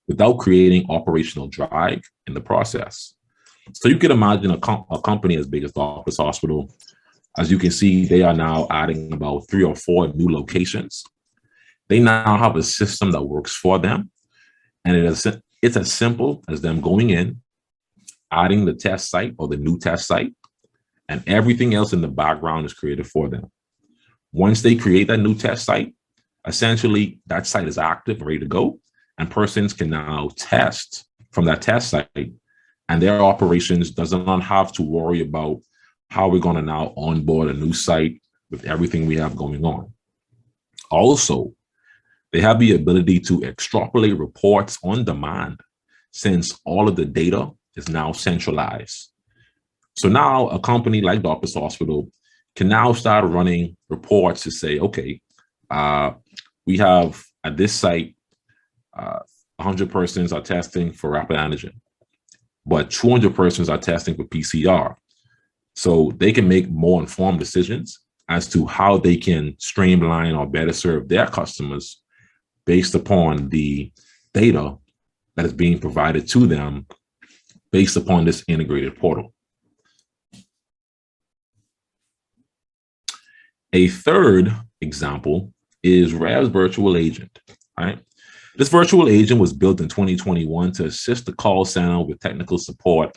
Q: without creating operational drag in the process. So you can imagine a company as big as Doctors Hospital. As you can see, they are now adding about 3 or 4 new locations. They now have a system that works for them. And it's as simple as them going in, adding the test site or the new test site, and everything else in the background is created for them. Once they create that new test site, essentially that site is active, ready to go, and persons can now test from that test site, and their operations does not have to worry about how we're going to now onboard a new site with everything we have going on. Also, they have the ability to extrapolate reports on demand since all of the data is now centralized. So now a company like Doctors Hospital can now start running reports to say, okay, we have at this site, 100 persons are testing for rapid antigen, but 200 persons are testing for PCR. So they can make more informed decisions as to how they can streamline or better serve their customers based upon the data that is being provided to them based upon this integrated portal. A third example is Rev's virtual agent, right? This virtual agent was built in 2021 to assist the call center with technical support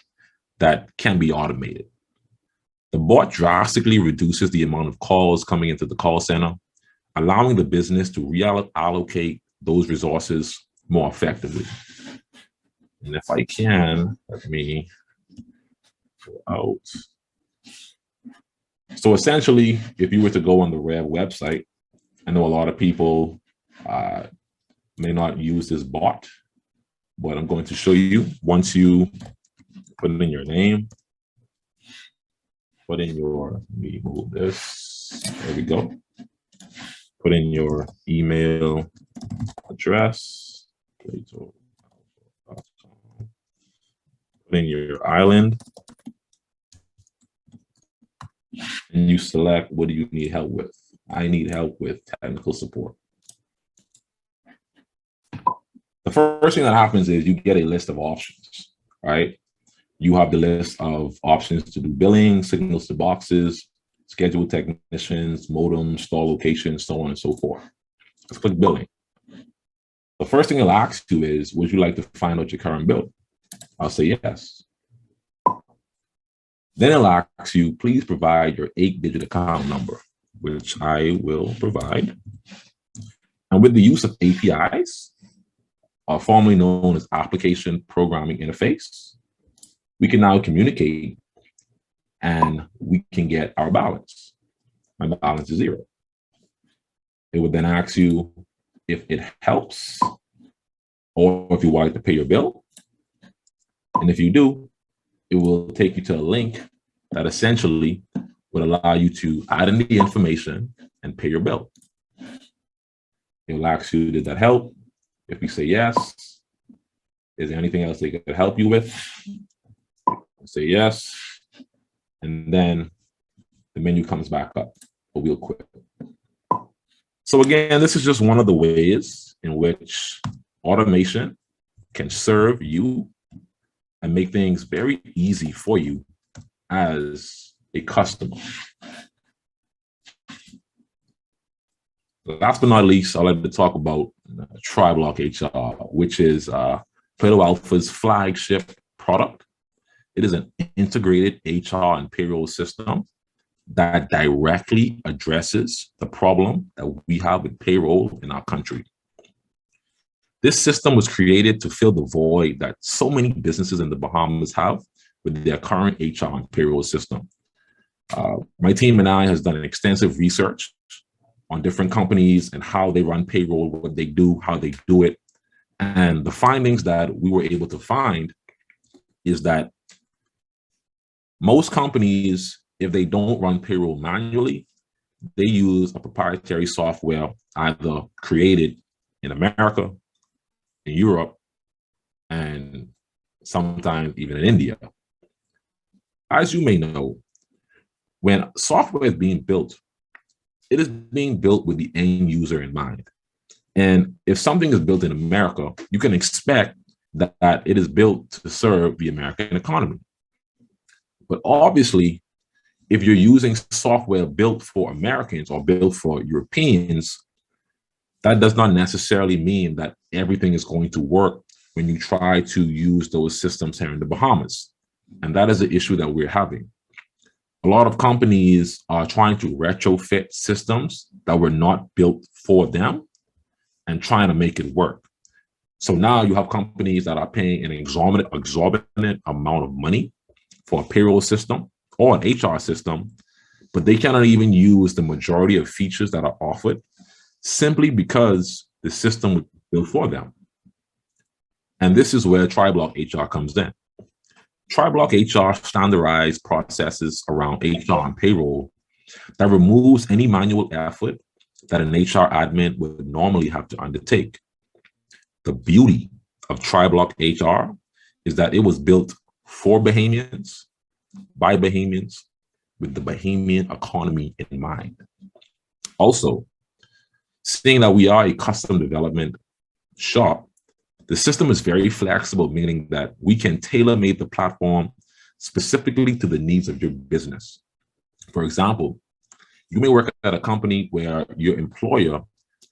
Q: that can be automated. The bot drastically reduces the amount of calls coming into the call center, allowing the business to reallocate those resources more effectively. And if I can, let me go out. So essentially, if you were to go on the Rev website, I know a lot of people may not use this bot, but I'm going to show you. Once you put in your name, put in your, let me move this, there we go. Put in your email address, put in your island, and you select what do you need help with. I need help with technical support. The first thing that happens is you get a list of options, right? You have the list of options to do billing, signals to boxes, schedule technicians, modems, store locations, so on and so forth. Let's click billing. The first thing it'll ask you is, would you like to find out your current bill? I'll say yes. Then it'll ask you, please provide your 8-digit account number, which I will provide. And with the use of APIs, formerly known as Application Programming Interface, we can now communicate and we can get our balance. My balance is 0. It would then ask you if it helps or if you would like to pay your bill. And if you do, it will take you to a link that essentially would allow you to add in the information and pay your bill. It will ask you, did that help? If you say yes, is there anything else they could help you with? Say yes, and then the menu comes back up, but we'll quit. So again, this is just one of the ways in which automation can serve you and make things very easy for you as a customer. Last but not least, I'd like to talk about TriBlock HR, which is Plato Alpha's flagship product. It is an integrated HR and payroll system that directly addresses the problem that we have with payroll in our country. This system was created to fill the void that so many businesses in the Bahamas have with their current HR and payroll system. My team and I has done extensive research on different companies and how they run payroll, what they do, how they do it. And the findings that we were able to find is that most companies, if they don't run payroll manually, they use a proprietary software either created in America, in Europe, and sometimes even in India. As you may know, when software is being built, it is being built with the end user in mind. And if something is built in America, you can expect that it is built to serve the American economy. But obviously, if you're using software built for Americans or built for Europeans, that does not necessarily mean that everything is going to work when you try to use those systems here in the Bahamas. And that is the issue that we're having. A lot of companies are trying to retrofit systems that were not built for them and trying to make it work. So now you have companies that are paying an exorbitant amount of money for a payroll system or an HR system, but they cannot even use the majority of features that are offered simply because the system was built for them. And this is where TriBlock HR comes in. TriBlock HR standardized processes around HR and payroll that removes any manual effort that an HR admin would normally have to undertake. The beauty of TriBlock HR is that it was built for Bahamians, by Bahamians, with the Bahamian economy in mind. Also, seeing that we are a custom development shop, the system is very flexible, meaning that we can tailor-make the platform specifically to the needs of your business. For example, you may work at a company where your employer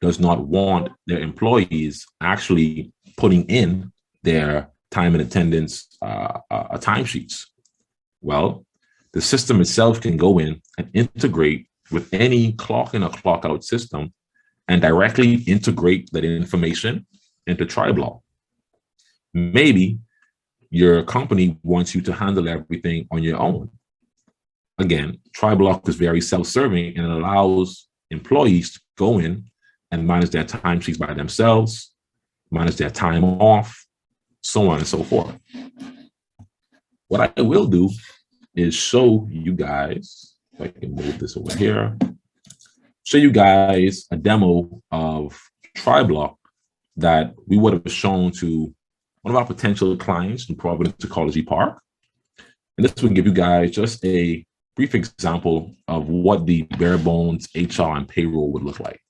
Q: does not want their employees actually putting in their time and attendance timesheets. Well, the system itself can go in and integrate with any clock in or clock out system and directly integrate that information into TriBlock. Maybe your company wants you to handle everything on your own. Again, TriBlock is very self-serving and it allows employees to go in and manage their timesheets by themselves, manage their time off, so on and so forth. What I will do is show you guys, if I can move this over here, show you guys a demo of TriBlock that we would have shown to one of our potential clients in Providence Ecology Park. And this will give you guys just a brief example of what the bare bones HR and payroll would look like.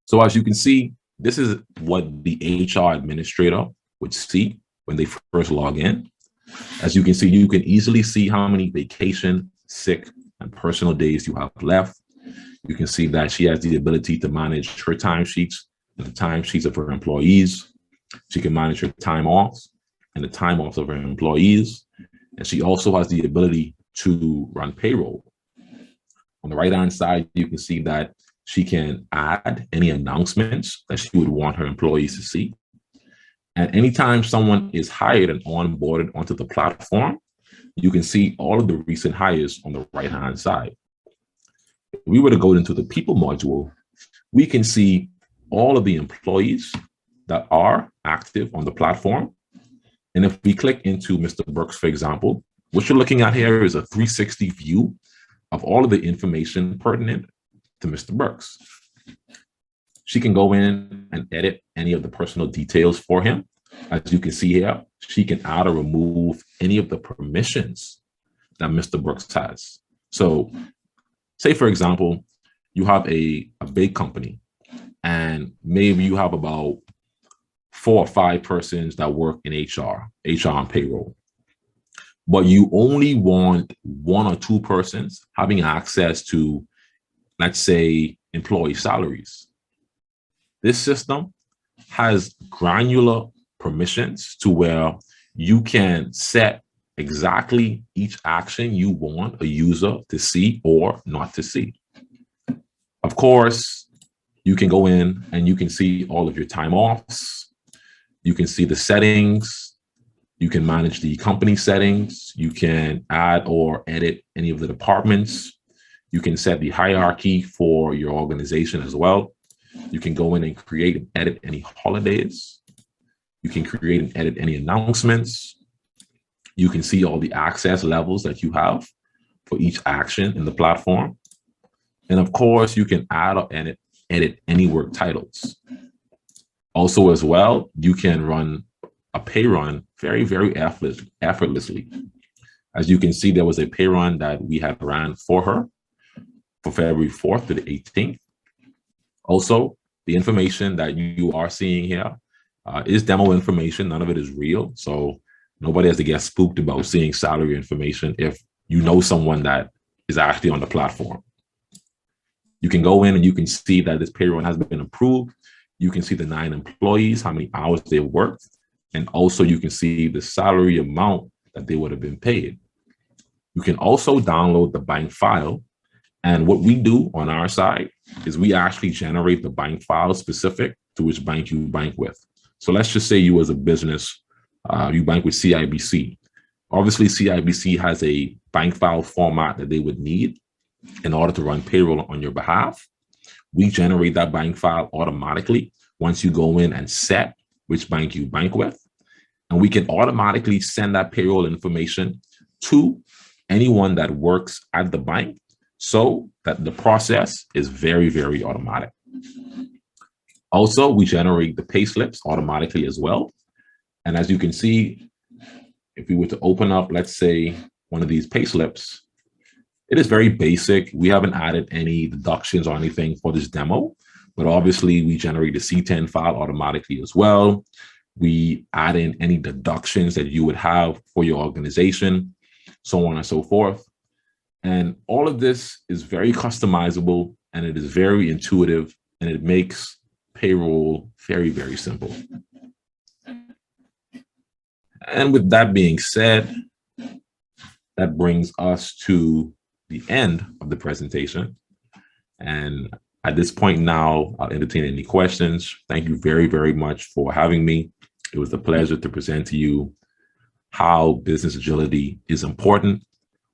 Q: So as you can see, this is what the HR administrator would see when they first log in. As you can see, you can easily see how many vacation, sick, and personal days you have left. You can see that she has the ability to manage her timesheets and the timesheets of her employees. She can manage her time offs and the time offs of her employees. And she also has the ability to run payroll. On the right-hand side, you can see that she can add any announcements that she would want her employees to see. And anytime someone is hired and onboarded onto the platform, you can see all of the recent hires on the right-hand side. If we were to go into the people module, we can see all of the employees that are active on the platform. And if we click into Mr. Brooks, for example, what you're looking at here is a 360 view of all of the information pertinent to Mr. Brooks. She can go in and edit any of the personal details for him. As you can see here, she can add or remove any of the permissions that Mr. Brooks has. So say, for example, you have a big company and maybe you have about 4 or 5 persons that work in HR and payroll, but you only want 1 or 2 persons having access to, let's say, employee salaries. This system has granular permissions to where you can set exactly each action you want a user to see or not to see. Of course, you can go in and you can see all of your time offs. You can see the settings. You can manage the company settings. You can add or edit any of the departments. You can set the hierarchy for your organization as well. You can go in and create and edit any holidays. You can create and edit any announcements. You can see all the access levels that you have for each action in the platform. And of course, you can add or edit any work titles. Also as well, you can run a pay run very, very effortlessly. As you can see, there was a pay run that we had ran for her for February 4th to the 18th. Also, the information that you are seeing here is demo information. None of it is real. So nobody has to get spooked about seeing salary information if you know someone that is actually on the platform. You can go in and you can see that this payroll has been approved. You can see the 9 employees, how many hours they worked. And also you can see the salary amount that they would have been paid. You can also download the bank file. And what we do on our side is we actually generate the bank file specific to which bank you bank with. So let's just say you as a business, you bank with CIBC. Obviously, CIBC has a bank file format that they would need in order to run payroll on your behalf. We generate that bank file automatically once you go in and set which bank you bank with. And we can automatically send that payroll information to anyone that works at the bank so that the process is very, very automatic. Also, we generate the pay slips automatically as well. And as you can see, if we were to open up, let's say, one of these pay slips, it is very basic. We haven't added any deductions or anything for this demo, but obviously we generate the C10 file automatically as well. We add in any deductions that you would have for your organization, so on and so forth. And all of this is very customizable and it is very intuitive and it makes payroll very, very simple. And with that being said, that brings us to the end of the presentation. And at this point now, I'll entertain any questions. Thank you very, very much for having me. It was a pleasure to present to you how business agility is important,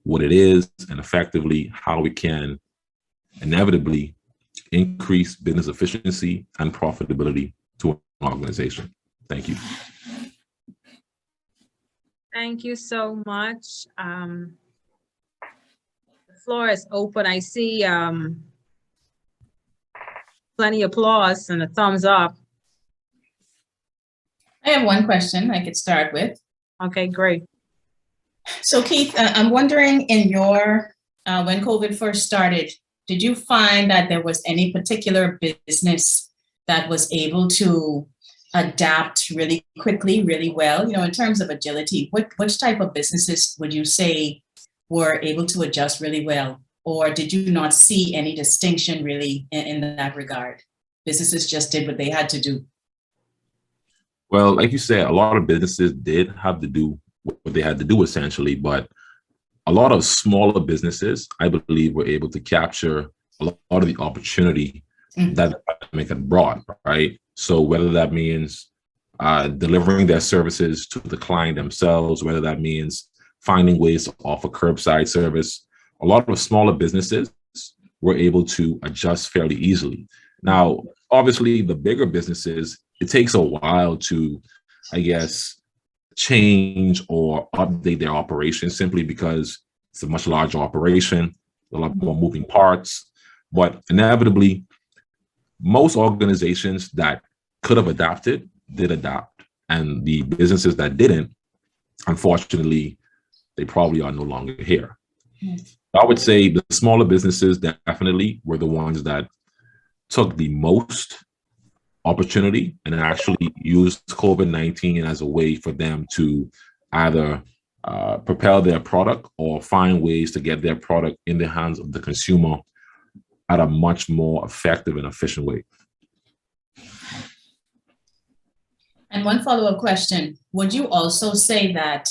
Q: what it is, and effectively how we can inevitably increase business efficiency and profitability to an organization. Thank you.
A: Thank you so much. The floor is open. I see plenty of applause and a thumbs up.
P: I have one question I could start with.
A: Okay, great.
P: So Keith, I'm wondering in your, when COVID first started, did you find that there was any particular business that was able to adapt really quickly, really well, in terms of agility? Which type of businesses would you say were able to adjust really well? Or did you not see any distinction really in that regard? Businesses just did what they had to do.
Q: Well, like you said, a lot of businesses did have to do what they had to do essentially, but a lot of smaller businesses, I believe, were able to capture a lot of the opportunity that the pandemic had brought, right? So whether that means delivering their services to the client themselves, whether that means finding ways to offer curbside service, a lot of smaller businesses were able to adjust fairly easily. Now, obviously, the bigger businesses, it takes a while to, I guess, change or update their operations simply because it's a much larger operation, a lot more moving parts. But inevitably, most organizations that could have adapted did adapt. And the businesses that didn't, unfortunately, they probably are no longer here. I would say the smaller businesses definitely were the ones that took the most opportunity and actually used COVID-19 as a way for them to either propel their product or find ways to get their product in the hands of the consumer at a much more effective and efficient way.
P: And one follow-up question, would you also say that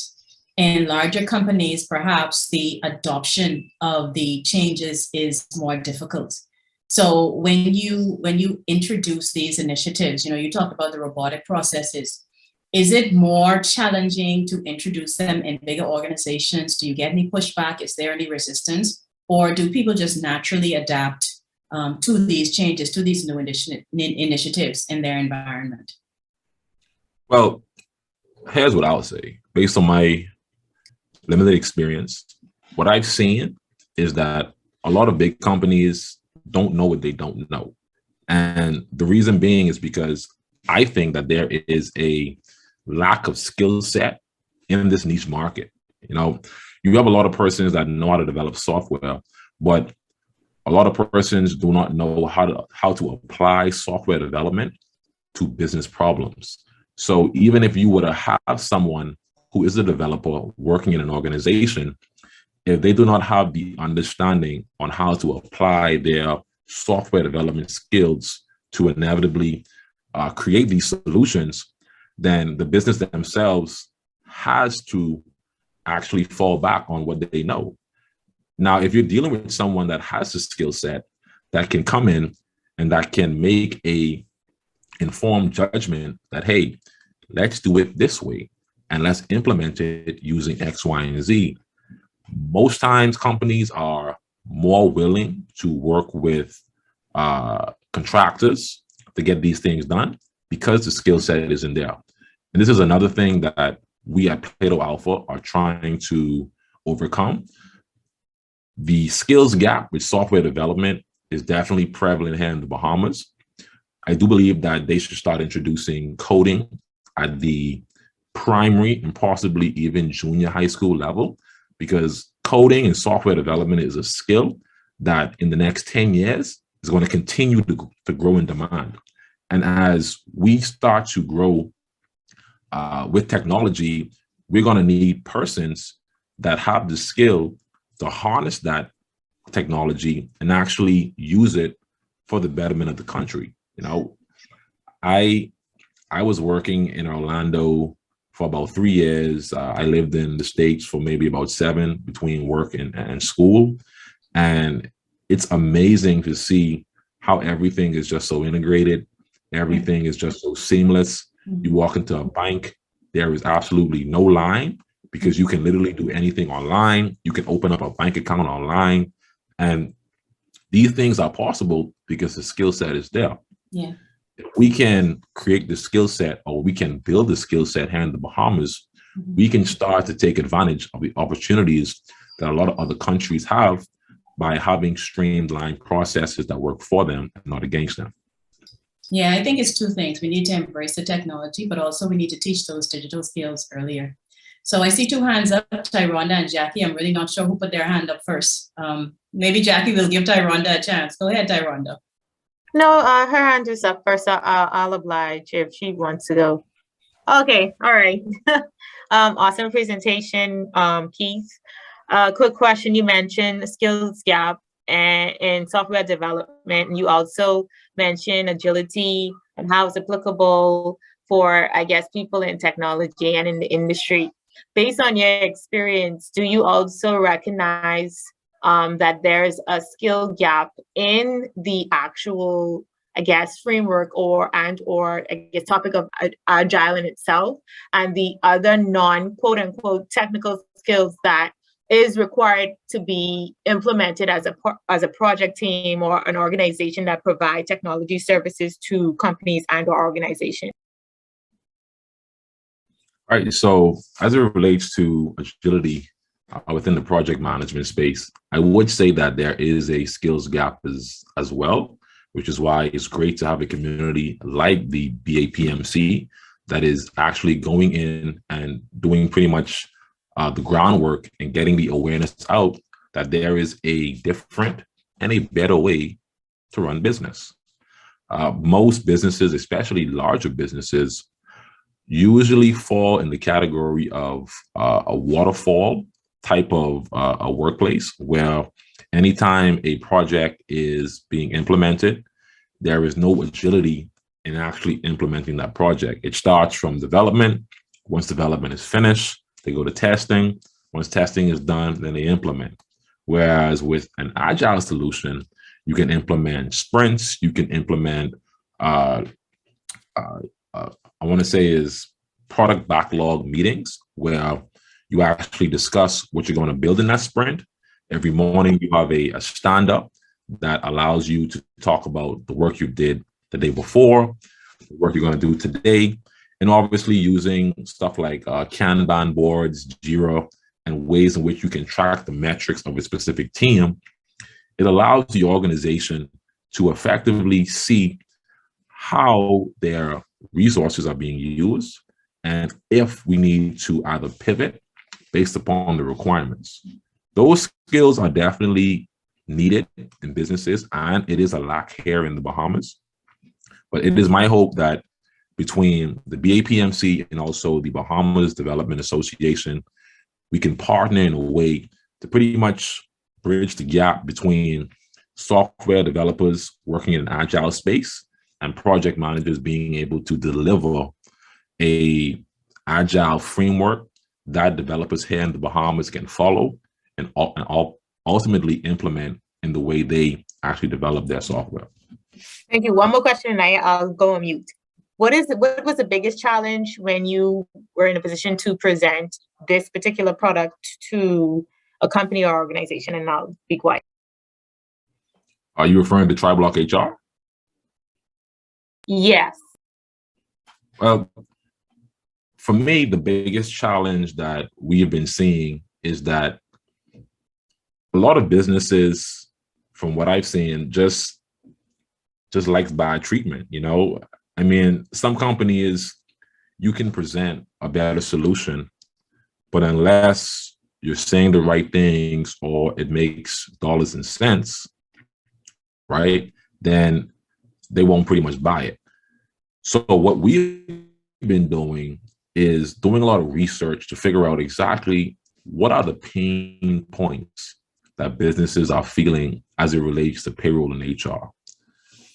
P: in larger companies, perhaps the adoption of the changes is more difficult? So when you introduce these initiatives, you talk about the robotic processes, is it more challenging to introduce them in bigger organizations? Do you get any pushback? Is there any resistance? or do people just naturally adapt to these changes, to these new initiatives in their environment?
Q: Well, here's what I would say. Based on my limited experience, what I've seen is that a lot of big companies don't know what they don't know. And the reason being is because I think that there is a lack of skill set in this niche market. You know, you have a lot of persons that know how to develop software, but a lot of persons do not know how to apply software development to business problems. So even if you were to have someone who is a developer working in an organization, if they do not have the understanding on how to apply their software development skills to inevitably create these solutions, then the business themselves has to actually fall back on what they know. Now, if you're dealing with someone that has a skill set that can come in and that can make a informed judgment that, hey, let's do it this way and let's implement it using X, Y, and Z. Most times companies are more willing to work with contractors to get these things done because the skill set isn't there. And this is another thing that we at Plato Alpha are trying to overcome. The skills gap with software development is definitely prevalent here in the Bahamas. I do believe that they should start introducing coding at the primary and possibly even junior high school level, because coding and software development is a skill that in the next 10 years is going to continue to grow in demand. And as we start to grow with technology, we're going to need persons that have the skill to harness that technology and actually use it for the betterment of the country. You know, I was working in Orlando for about 3 years. I lived in the States for maybe about 7 between work and school. And it's amazing to see how everything is just so integrated. Everything is just so seamless. You walk into a bank, there is absolutely no line because you can literally do anything online. You can open up a bank account online. And these things are possible because the skill set is there.
P: Yeah.
Q: If we can create the skill set, or we can build the skill set here in the Bahamas, we can start to take advantage of the opportunities that a lot of other countries have by having streamlined processes that work for them and not against them.
P: Yeah, I think it's 2 things. We need to embrace the technology, but also we need to teach those digital skills earlier. So I see 2 hands up, Tyronda and Jackie. I'm really not sure who put their hand up first. Maybe Jackie will give Tyronda a chance. Go ahead, Tyronda.
N: No, her hand is up first. I'll oblige if she wants to go. Okay, all right. Awesome presentation, Keith. Quick question. You mentioned the skills gap and software development, and you also mentioned agility and how it's applicable for, I guess, people in technology and in the industry. Based on your experience, do you also recognize that there's a skill gap in the actual, I guess, framework or I guess topic of agile in itself, and the other non-quote unquote technical skills that is required to be implemented as a project team or an organization that provide technology services to companies and or organizations?
Q: All right, so as it relates to agility within the project management space, I would say that there is a skills gap as well, which is why it's great to have a community like the BAPMC that is actually going in and doing pretty much the groundwork and getting the awareness out that there is a different and a better way to run business. Most businesses, especially larger businesses, usually fall in the category of a waterfall type of a workplace where anytime a project is being implemented, there is no agility in actually implementing that project. It starts from development. Once development is finished, they go to testing. Once testing is done, then they implement. Whereas with an agile solution, you can implement sprints, you can implement I want to say is product backlog meetings where you actually discuss what you're going to build in that sprint. Every morning you have a stand-up that allows you to talk about the work you did the day before, the work you're going to do today, and obviously using stuff like Kanban boards, Jira, and ways in which you can track the metrics of a specific team. It allows the organization to effectively see how their resources are being used and if we need to either pivot based upon the requirements. Those skills are definitely needed in businesses, and it is a lack here in the Bahamas. But it is my hope that between the BAPMC and also the Bahamas Development Association, we can partner in a way to pretty much bridge the gap between software developers working in an agile space and project managers being able to deliver a agile framework that developers here in the Bahamas can follow and ultimately implement in the way they actually develop their software.
N: Thank you. One more question and I'll go on mute. What was the biggest challenge when you were in a position to present this particular product to a company or organization? And I'll be quiet.
Q: Are you referring to TriBlock HR?
N: Yes.
Q: Well, for me, the biggest challenge that we have been seeing is that a lot of businesses, from what I've seen, just like bad treatment, you know? I mean, some companies, you can present a better solution, but unless you're saying the right things or it makes dollars and cents, right, then they won't pretty much buy it. So what we've been doing is doing a lot of research to figure out exactly what are the pain points that businesses are feeling as it relates to payroll and HR.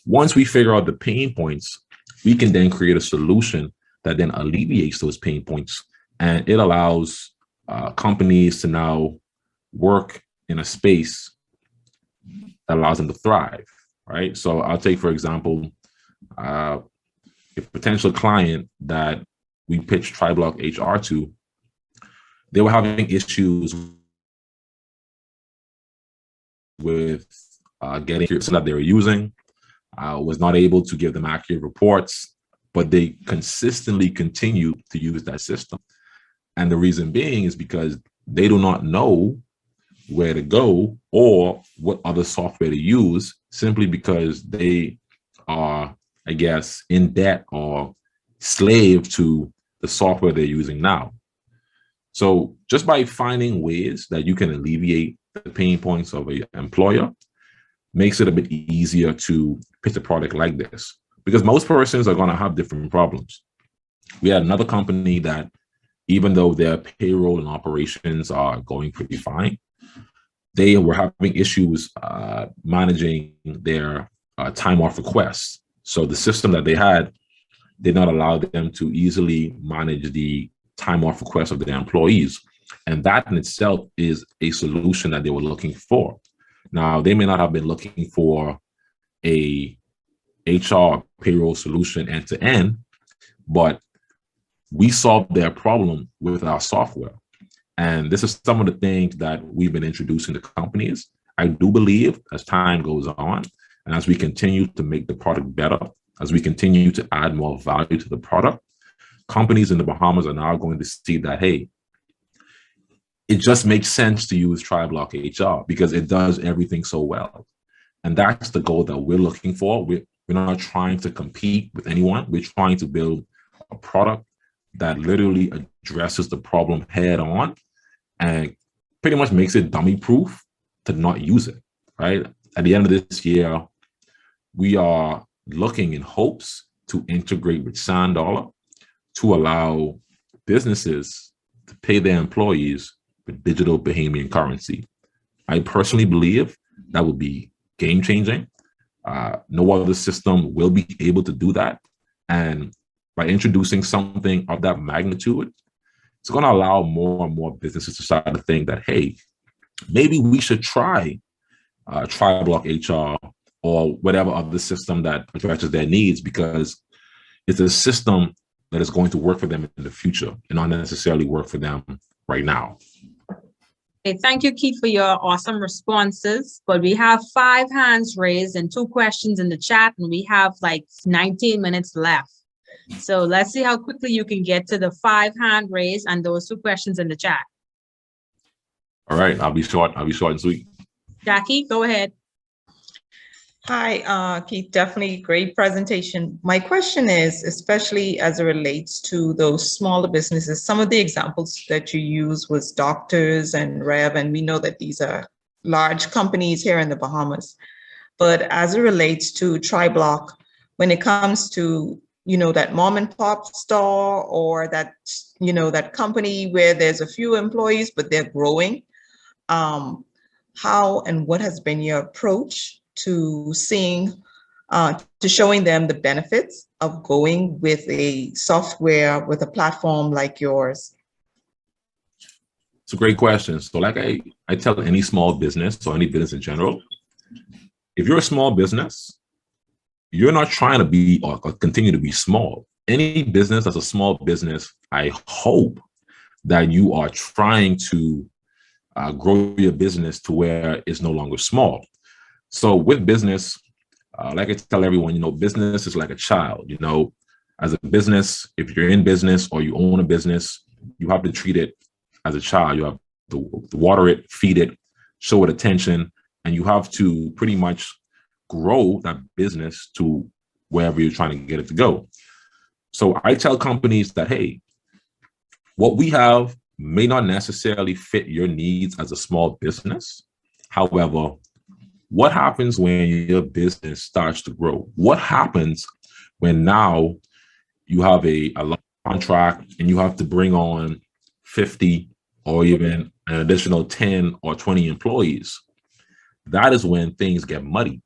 Q: Once we figure out the pain points, we can then create a solution that then alleviates those pain points, and it allows companies to now work in a space that allows them to thrive, right? So I'll take, for example, a potential client that we pitched TriBlock HR to. They were having issues with getting the system that they were using, was not able to give them accurate reports, but they consistently continue to use that system. And the reason being is because they do not know where to go or what other software to use, simply because they are, I guess, in debt or slave to the software they're using now. So just by finding ways that you can alleviate the pain points of an employer makes it a bit easier to pitch a product like this, because most persons are going to have different problems. We had another company that, even though their payroll and operations are going pretty fine, they were having issues managing their time off requests. So the system that they had did not allow them to easily manage the time off requests of their employees. And that in itself is a solution that they were looking for. Now, they may not have been looking for a HR payroll solution end to end, but we solved their problem with our software. And this is some of the things that we've been introducing to companies. I do believe as time goes on, and as we continue to make the product better, as we continue to add more value to the product, companies in the Bahamas are now going to see that, hey, it just makes sense to use TriBlock HR because it does everything so well. And that's the goal that we're looking for. We're not trying to compete with anyone. We're trying to build a product that literally addresses the problem head on and pretty much makes it dummy proof to not use it, right? At the end of this year, we are looking in hopes to integrate with Sand Dollar to allow businesses to pay their employees with digital Bahamian currency. I personally believe that would be game changing. No other system will be able to do that. And by introducing something of that magnitude, it's going to allow more and more businesses to start to think that, hey, maybe we should try TriBlock HR or whatever other system that addresses their needs, because it's a system that is going to work for them in the future and not necessarily work for them right now.
A: Okay, thank you, Keith, for your awesome responses. But we have 5 hands raised and 2 questions in the chat, and we have like 19 minutes left. So let's see how quickly you can get to the 5 hand raised and those 2 questions in the chat.
Q: All right, I'll be short and sweet.
A: Jackie, go ahead.
R: Hi, Keith, definitely great presentation. My question is, especially as it relates to those smaller businesses, some of the examples that you use was Doctors and Rev, and we know that these are large companies here in the Bahamas. But as it relates to TriBlock, when it comes to, you know, that mom and pop store or that, you know, that company where there's a few employees, but they're growing, how and what has been your approach to seeing, to showing them the benefits of going with a software, with a platform like yours?
Q: It's a great question. So like I tell any small business or any business in general, if you're a small business, you're not trying to be or continue to be small. Any business that's a small business, I hope that you are trying to grow your business to where it's no longer small. So with business, like I tell everyone, you know, business is like a child. You know, as a business, if you're in business or you own a business, you have to treat it as a child. You have to water it, feed it, show it attention, and you have to pretty much grow that business to wherever you're trying to get it to go. So I tell companies that, hey, what we have may not necessarily fit your needs as a small business. However, what happens when your business starts to grow? What happens when now you have a large contract and you have to bring on 50 or even an additional 10 or 20 employees? That is when things get muddy.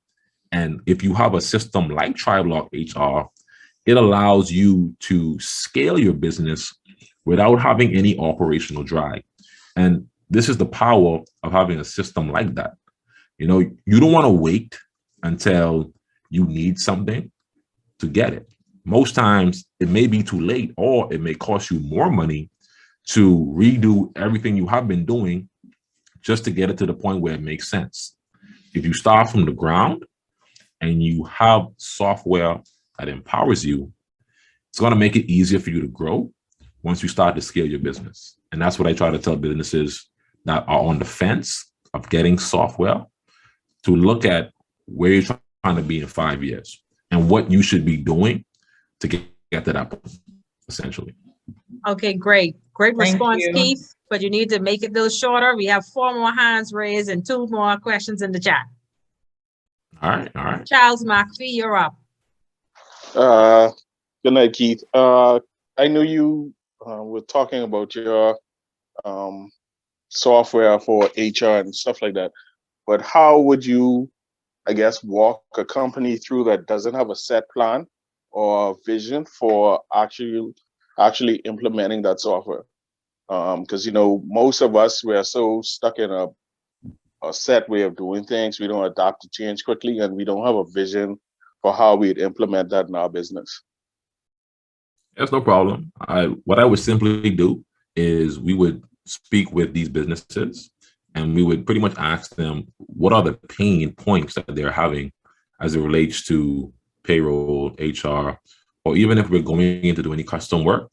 Q: And if you have a system like TriBlock HR, it allows you to scale your business without having any operational drag. And this is the power of having a system like that. You know, you don't want to wait until you need something to get it. Most times it may be too late, or it may cost you more money to redo everything you have been doing just to get it to the point where it makes sense. If you start from the ground and you have software that empowers you, it's going to make it easier for you to grow once you start to scale your business. And that's what I try to tell businesses that are on the fence of getting software, to look at where you're trying to be in 5 years and what you should be doing to get to that point, essentially.
A: Okay, great. Great
R: Thank
A: response,
R: you.
A: Keith, but you need to make it a little shorter. We have 4 more hands raised and 2 more questions in the chat.
Q: All right.
A: Charles McPhee, you're up.
S: Good night, Keith. I know you were talking about your software for HR and stuff like that, but how would you, I guess, walk a company through that doesn't have a set plan or vision for actually implementing that software? Because, you know, most of us, we are so stuck in a set way of doing things. We don't adapt to change quickly, and we don't have a vision for how we'd implement that in our business.
Q: That's no problem. What I would simply do is we would speak with these businesses and we would pretty much ask them what are the pain points that they're having as it relates to payroll, HR, or even if we're going in to do any custom work,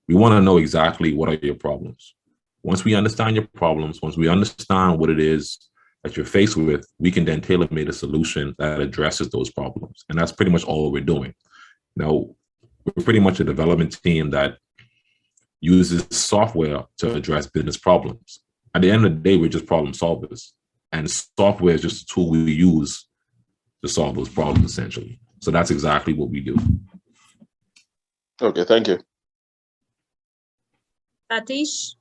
Q: we want to know exactly what are your problems. Once we understand your problems, once we understand what it is that you're faced with, we can then tailor-make a solution that addresses those problems. And that's pretty much all we're doing. Now, we're pretty much a development team that uses software to address business problems. At the end of the day, we're just problem solvers. And software is just a tool we use to solve those problems, essentially. So that's exactly what we do.
S: Okay, thank you.
A: Satish?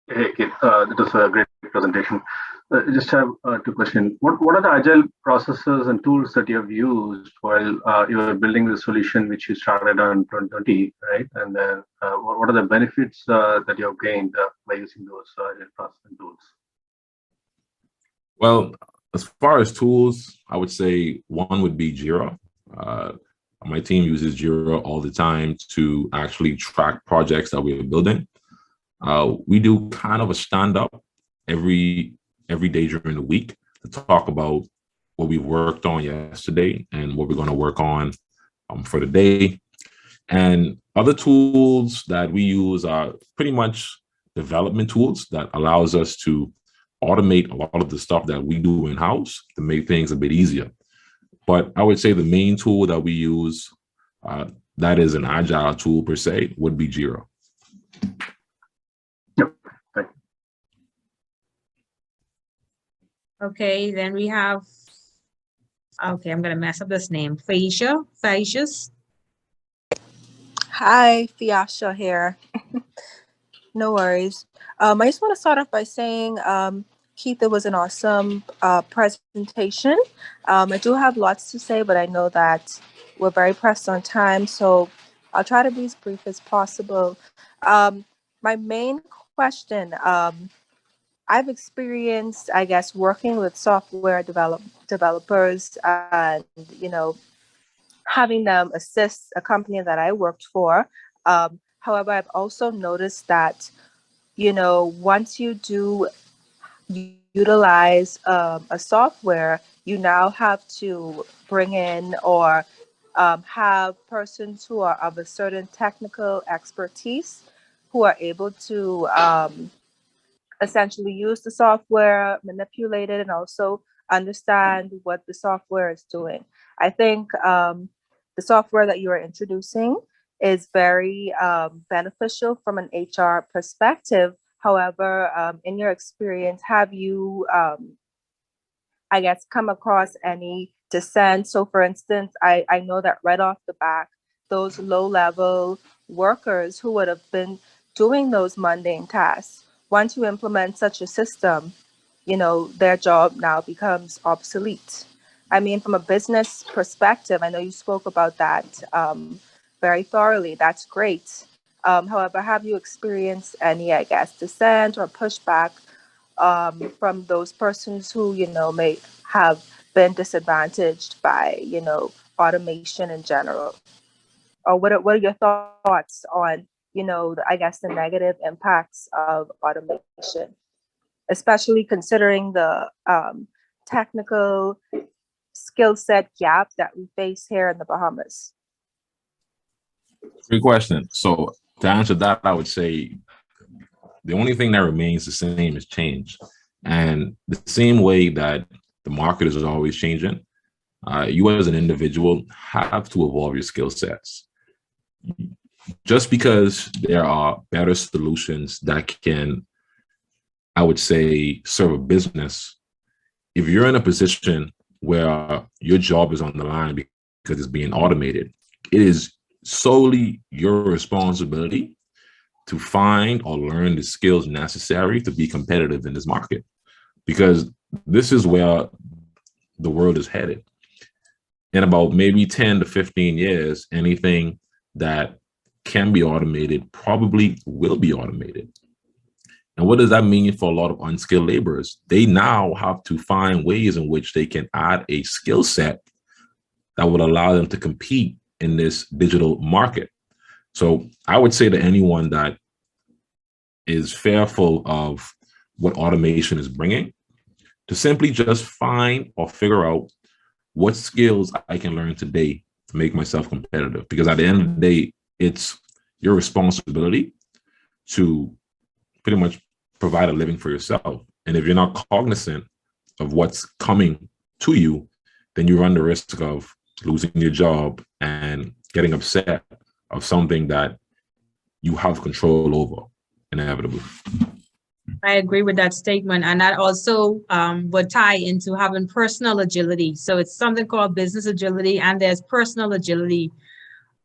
O: Hey, Keith, that was a great presentation. Just have 2 questions. What are the agile processes and tools that you have used while you were building the solution which you started on 2020, right? And then what are the benefits that you have gained by using those agile processes and tools?
Q: Well, as far as tools, I would say one would be Jira. My team uses Jira all the time to actually track projects that we're building. We do kind of a stand up every day during the week to talk about what we worked on yesterday and what we're going to work on for the day. And other tools that we use are pretty much development tools that allows us to automate a lot of the stuff that we do in-house to make things a bit easier. But I would say the main tool that we use that is an agile tool per se would be Jira.
A: Okay, then we have, okay, I'm gonna mess up this name. Faisius.
G: Hi, Fiasha here. No worries. I just want to start off by saying, Keith, it was an awesome presentation. I do have lots to say, but I know that we're very pressed on time, so I'll try to be as brief as possible. My main question, I've experienced, I guess, working with software developers and, you know, having them assist a company that I worked for. However, I've also noticed that, you know, once you do utilize a software, you now have to bring in or have persons who are of a certain technical expertise who are able to essentially use the software, manipulate it, and also understand what the software is doing. I think the software that you are introducing is very beneficial from an HR perspective. However, in your experience, have you, I guess, come across any dissent? So for instance, I know that right off the bat, those low-level workers who would have been doing those mundane tasks, once you implement such a system, you know, their job now becomes obsolete. I mean, from a business perspective, I know you spoke about that very thoroughly. That's great. However, have you experienced any, I guess, dissent or pushback from those persons who, you know, may have been disadvantaged by, you know, automation in general? Or what are your thoughts on, you know, I guess the negative impacts of automation, especially considering the technical skill set gap that we face here in the Bahamas?
Q: Great question. So to answer that, I would say the only thing that remains the same is change. And the same way that the market is always changing, you as an individual have to evolve your skill sets. Just because there are better solutions that can, I would say, serve a business, if you're in a position where your job is on the line because it's being automated, it is solely your responsibility to find or learn the skills necessary to be competitive in this market, because this is where the world is headed. In about maybe 10 to 15 years, anything that can be automated probably will be automated. And what does that mean for a lot of unskilled laborers? They now have to find ways in which they can add a skill set that would allow them to compete in this digital market. So I would say to anyone that is fearful of what automation is bringing, to simply just find or figure out what skills I can learn today to make myself competitive. Because at the end of the day, it's your responsibility to pretty much provide a living for yourself. And if you're not cognizant of what's coming to you, then you run the risk of losing your job and getting upset of something that you have control over, inevitably.
A: I agree with that statement. And that also would tie into having personal agility. So it's something called business agility and there's personal agility,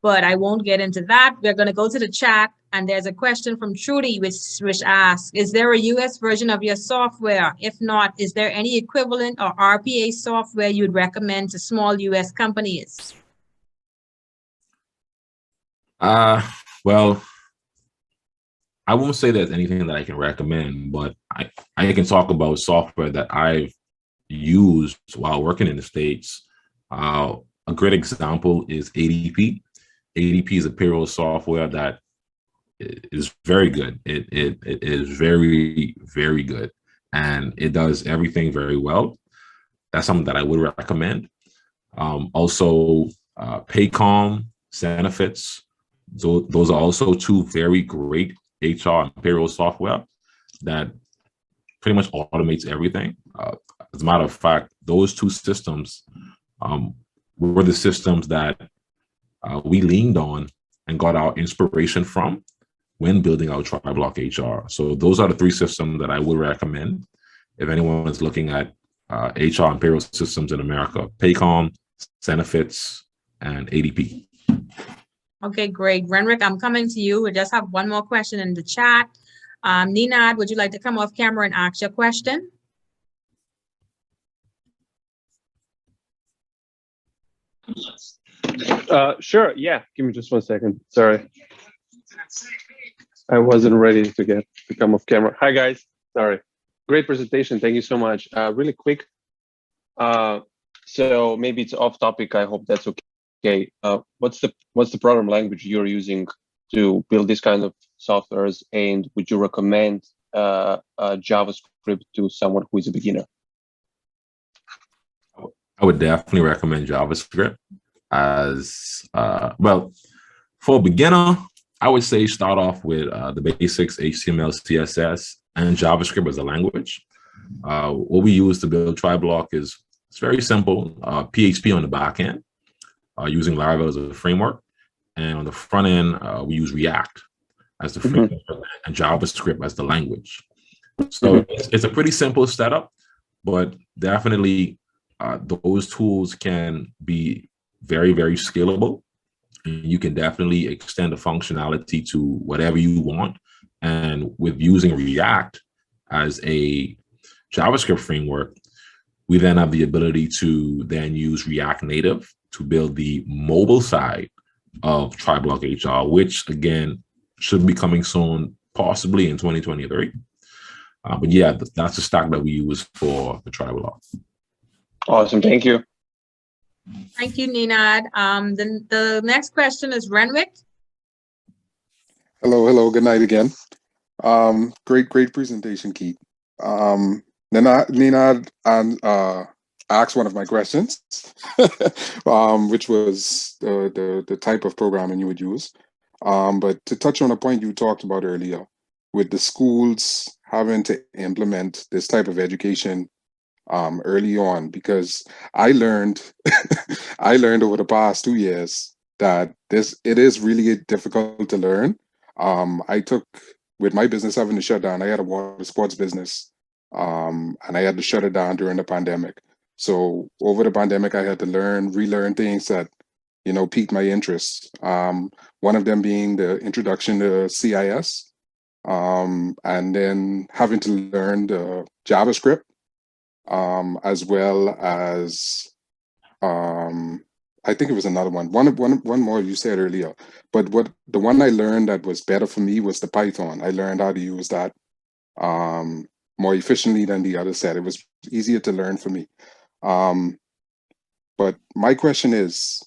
A: but I won't get into that. We're going to go to the chat and there's a question from Trudy which asks, is there a US version of your software? If not, is there any equivalent or RPA software you'd recommend to small US companies?
Q: Well, I won't say there's anything that I can recommend, but I can talk about software that I've used while working in the States. A great example is ADP. ADP is a payroll software that is very good. It is very, very good. And it does everything very well. That's something that I would recommend. Also, Paycom, Zenefits, those are also two very great HR and payroll software that pretty much automates everything. As a matter of fact, those two systems were the systems that we leaned on and got our inspiration from when building our TriBlock HR. So those are the three systems that I would recommend if anyone is looking at HR and payroll systems in America: Paycom, Zenefits, and ADP.
A: Okay, great. Renwick, I'm coming to you. We just have one more question in the chat. Ninad, would you like to come off camera and ask your question?
T: Sure, yeah. Give me just 1 second. Sorry. I wasn't ready to come off camera. Hi, guys. Sorry. Great presentation. Thank you so much. Really quick. So maybe it's off topic. I hope that's okay. What's the program language you're using to build this kind of softwares, and would you recommend JavaScript to someone who is a beginner?
Q: I would definitely recommend JavaScript as well. For a beginner, I would say start off with the basics: HTML, CSS, and JavaScript as a language. What we use to build TriBlock is it's very simple: PHP on the back end, using Laravel as a framework, and on the front end, we use React as the framework and JavaScript as the language. So it's a pretty simple setup, but definitely those tools can be very, very scalable. You can definitely extend the functionality to whatever you want. And with using React as a JavaScript framework, we then have the ability to then use React Native to build the mobile side of TriBlock HR, which again should be coming soon, possibly in 2023. But yeah, that's the stack that we use for the TriBlock.
T: Awesome, thank you.
A: Thank you, Ninad. The next question is Renwick.
I: Hello, good night again. Great presentation, Keith. Ninad asked one of my questions, which was the type of programming you would use. But to touch on a point you talked about earlier, with the schools having to implement this type of education early on, because I learned over the past 2 years that it is really difficult to learn. I took, with my business having to shut down, I had a water sports business, and I had to shut it down during the pandemic. So over the pandemic, I had to relearn things that, piqued my interest. One of them being the introduction to CIS, and then having to learn the JavaScript, as well as I think it was another one. One more you said earlier. But the one I learned that was better for me was the Python. I learned how to use that more efficiently than the other set. It was easier to learn for me. But my question is,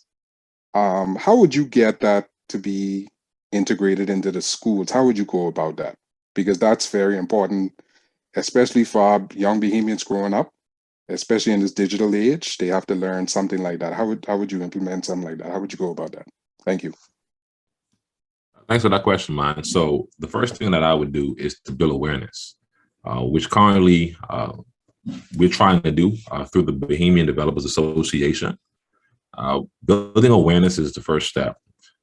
I: how would you get that to be integrated into the schools? How would you go about that? Because that's very important, especially for our young Bahamians growing up, especially in this digital age. They have to learn something like that. How would you implement something like that? How would you go about that? Thank you.
Q: Thanks for that question, man. So the first thing that I would do is to build awareness, which currently we're trying to do through the Bahamian Developers Association. Building awareness is the first step.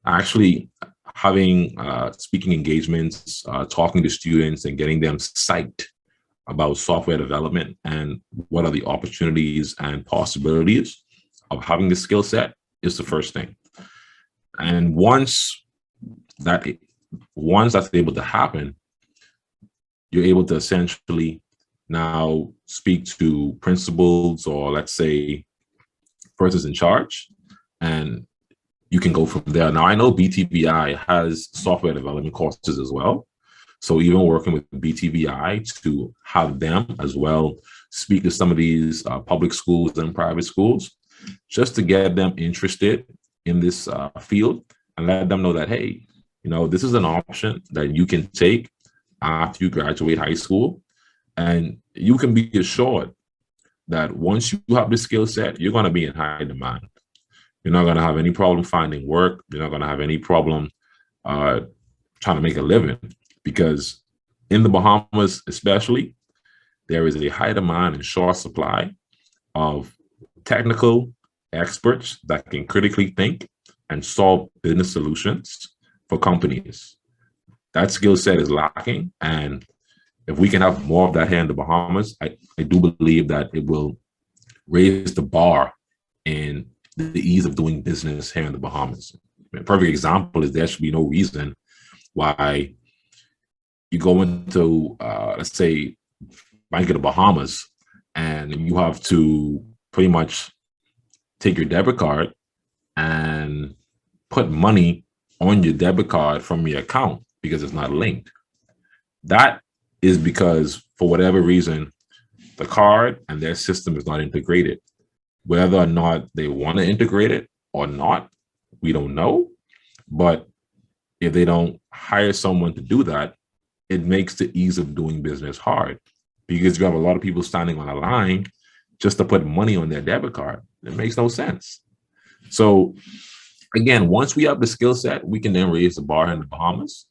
Q: Actually, having speaking engagements, talking to students and getting them psyched about software development and what are the opportunities and possibilities of having the skill set is the first thing. And once that's able to happen, you're able to essentially now speak to principals, or let's say persons in charge, and you can go from there. Now, I know BTBI has software development courses as well. So even working with BTBI to have them as well speak to some of these public schools and private schools, just to get them interested in this field and let them know that, hey, You know, this is an option that you can take after you graduate high school, and you can be assured that once you have the skill set, you're going to be in high demand. You're not going to have any problem finding work. You're not going to have any problem trying to make a living, because in the Bahamas especially, there is a high demand and short supply of technical experts that can critically think and solve business solutions for companies. That skill set is lacking, and if we can have more of that here in the Bahamas, I do believe that it will raise the bar in the ease of doing business here in the Bahamas. A perfect example is there should be no reason why you go into, let's say, Bank of the Bahamas, and you have to pretty much take your debit card and put money on your debit card from your account because it's not linked. That is because, for whatever reason, the card and their system is not integrated. Whether or not they want to integrate it or not, we don't know. But if they don't hire someone to do that, it makes the ease of doing business hard, because you have a lot of people standing on a line just to put money on their debit card. It makes no sense. So again, once we have the skill set, we can then raise the bar in the Bahamas,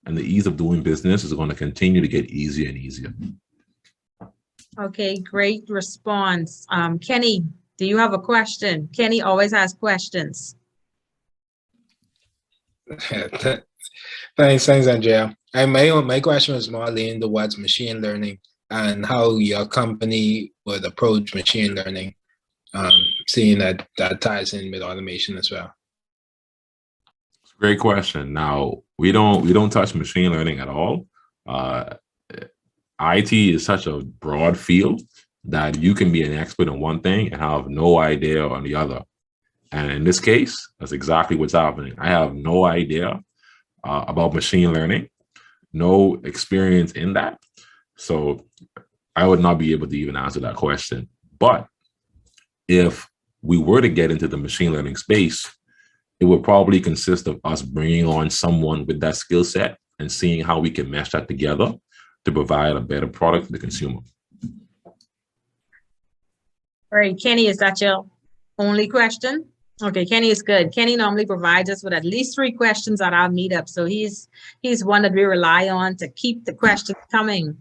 Q: and the ease of doing business is going to continue to get easier and easier.
A: Okay, great response. Kenny, do you have a question? Kenny always has questions.
U: Thanks, Andrea. And my question was more leaning towards machine learning and how your company would approach machine learning, seeing that ties in with automation as well.
Q: Great question. Now, we don't touch machine learning at all. IT is such a broad field that you can be an expert in one thing and have no idea on the other. And in this case, that's exactly what's happening. I have no idea about machine learning, no experience in that. So I would not be able to even answer that question. But if we were to get into the machine learning space, it would probably consist of us bringing on someone with that skill set and seeing how we can mesh that together to provide a better product to the consumer.
A: All right, Kenny, is that your only question? Okay, Kenny is good. Kenny normally provides us with at least 3 questions at our meetup. So he's one that we rely on to keep the questions coming.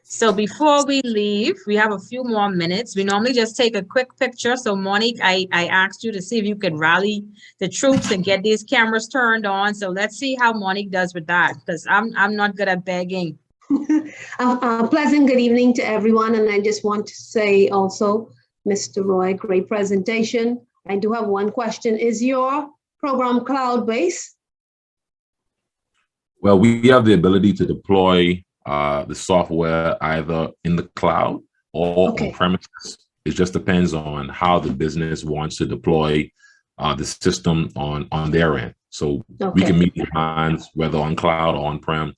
A: So before we leave, we have a few more minutes. We normally just take a quick picture. So Monique, I asked you to see if you could rally the troops and get these cameras turned on. So let's see how Monique does with that, because I'm not good at begging.
V: Pleasant good evening to everyone. And I just want to say also, Mr. Roy, great presentation. I do have one question. Is your program cloud-based?
Q: Well, we have the ability to deploy the software either in the cloud or on premises. It just depends on how the business wants to deploy the system on their end. So we can meet demands whether on cloud or on-prem.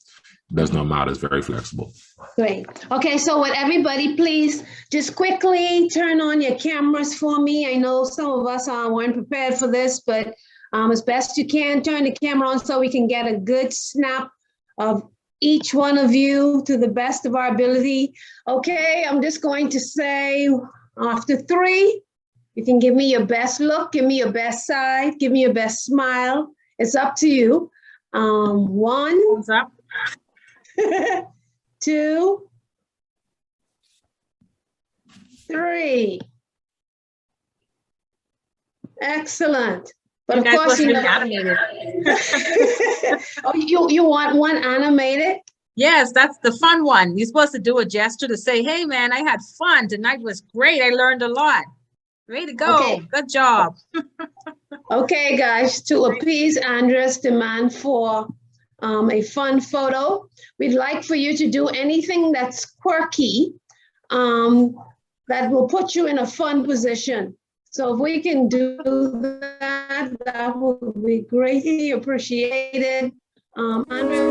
Q: Does not matter. It's very flexible.
V: Great. Okay, so would everybody please just quickly turn on your cameras for me? I know some of us weren't prepared for this, but as best you can, turn the camera on so we can get a good snap of each one of you to the best of our ability. Okay, I'm just going to say after 3, you can give me your best look, give me your best side, give me your best smile. It's up to you. 1.
A: Thumbs up.
V: 2, 3. Excellent. But of course, you know,
A: animated.
V: Oh, you want one animated?
A: Yes, that's the fun one. You're supposed to do a gesture to say, hey, man, I had fun. Tonight was great. I learned a lot. Way to go.
V: Okay.
A: Good job.
V: Okay, guys, to appease Andrea's demand for a fun photo, we'd like for you to do anything that's quirky that will put you in a fun position. So if we can do that, that would be greatly appreciated. Andrea,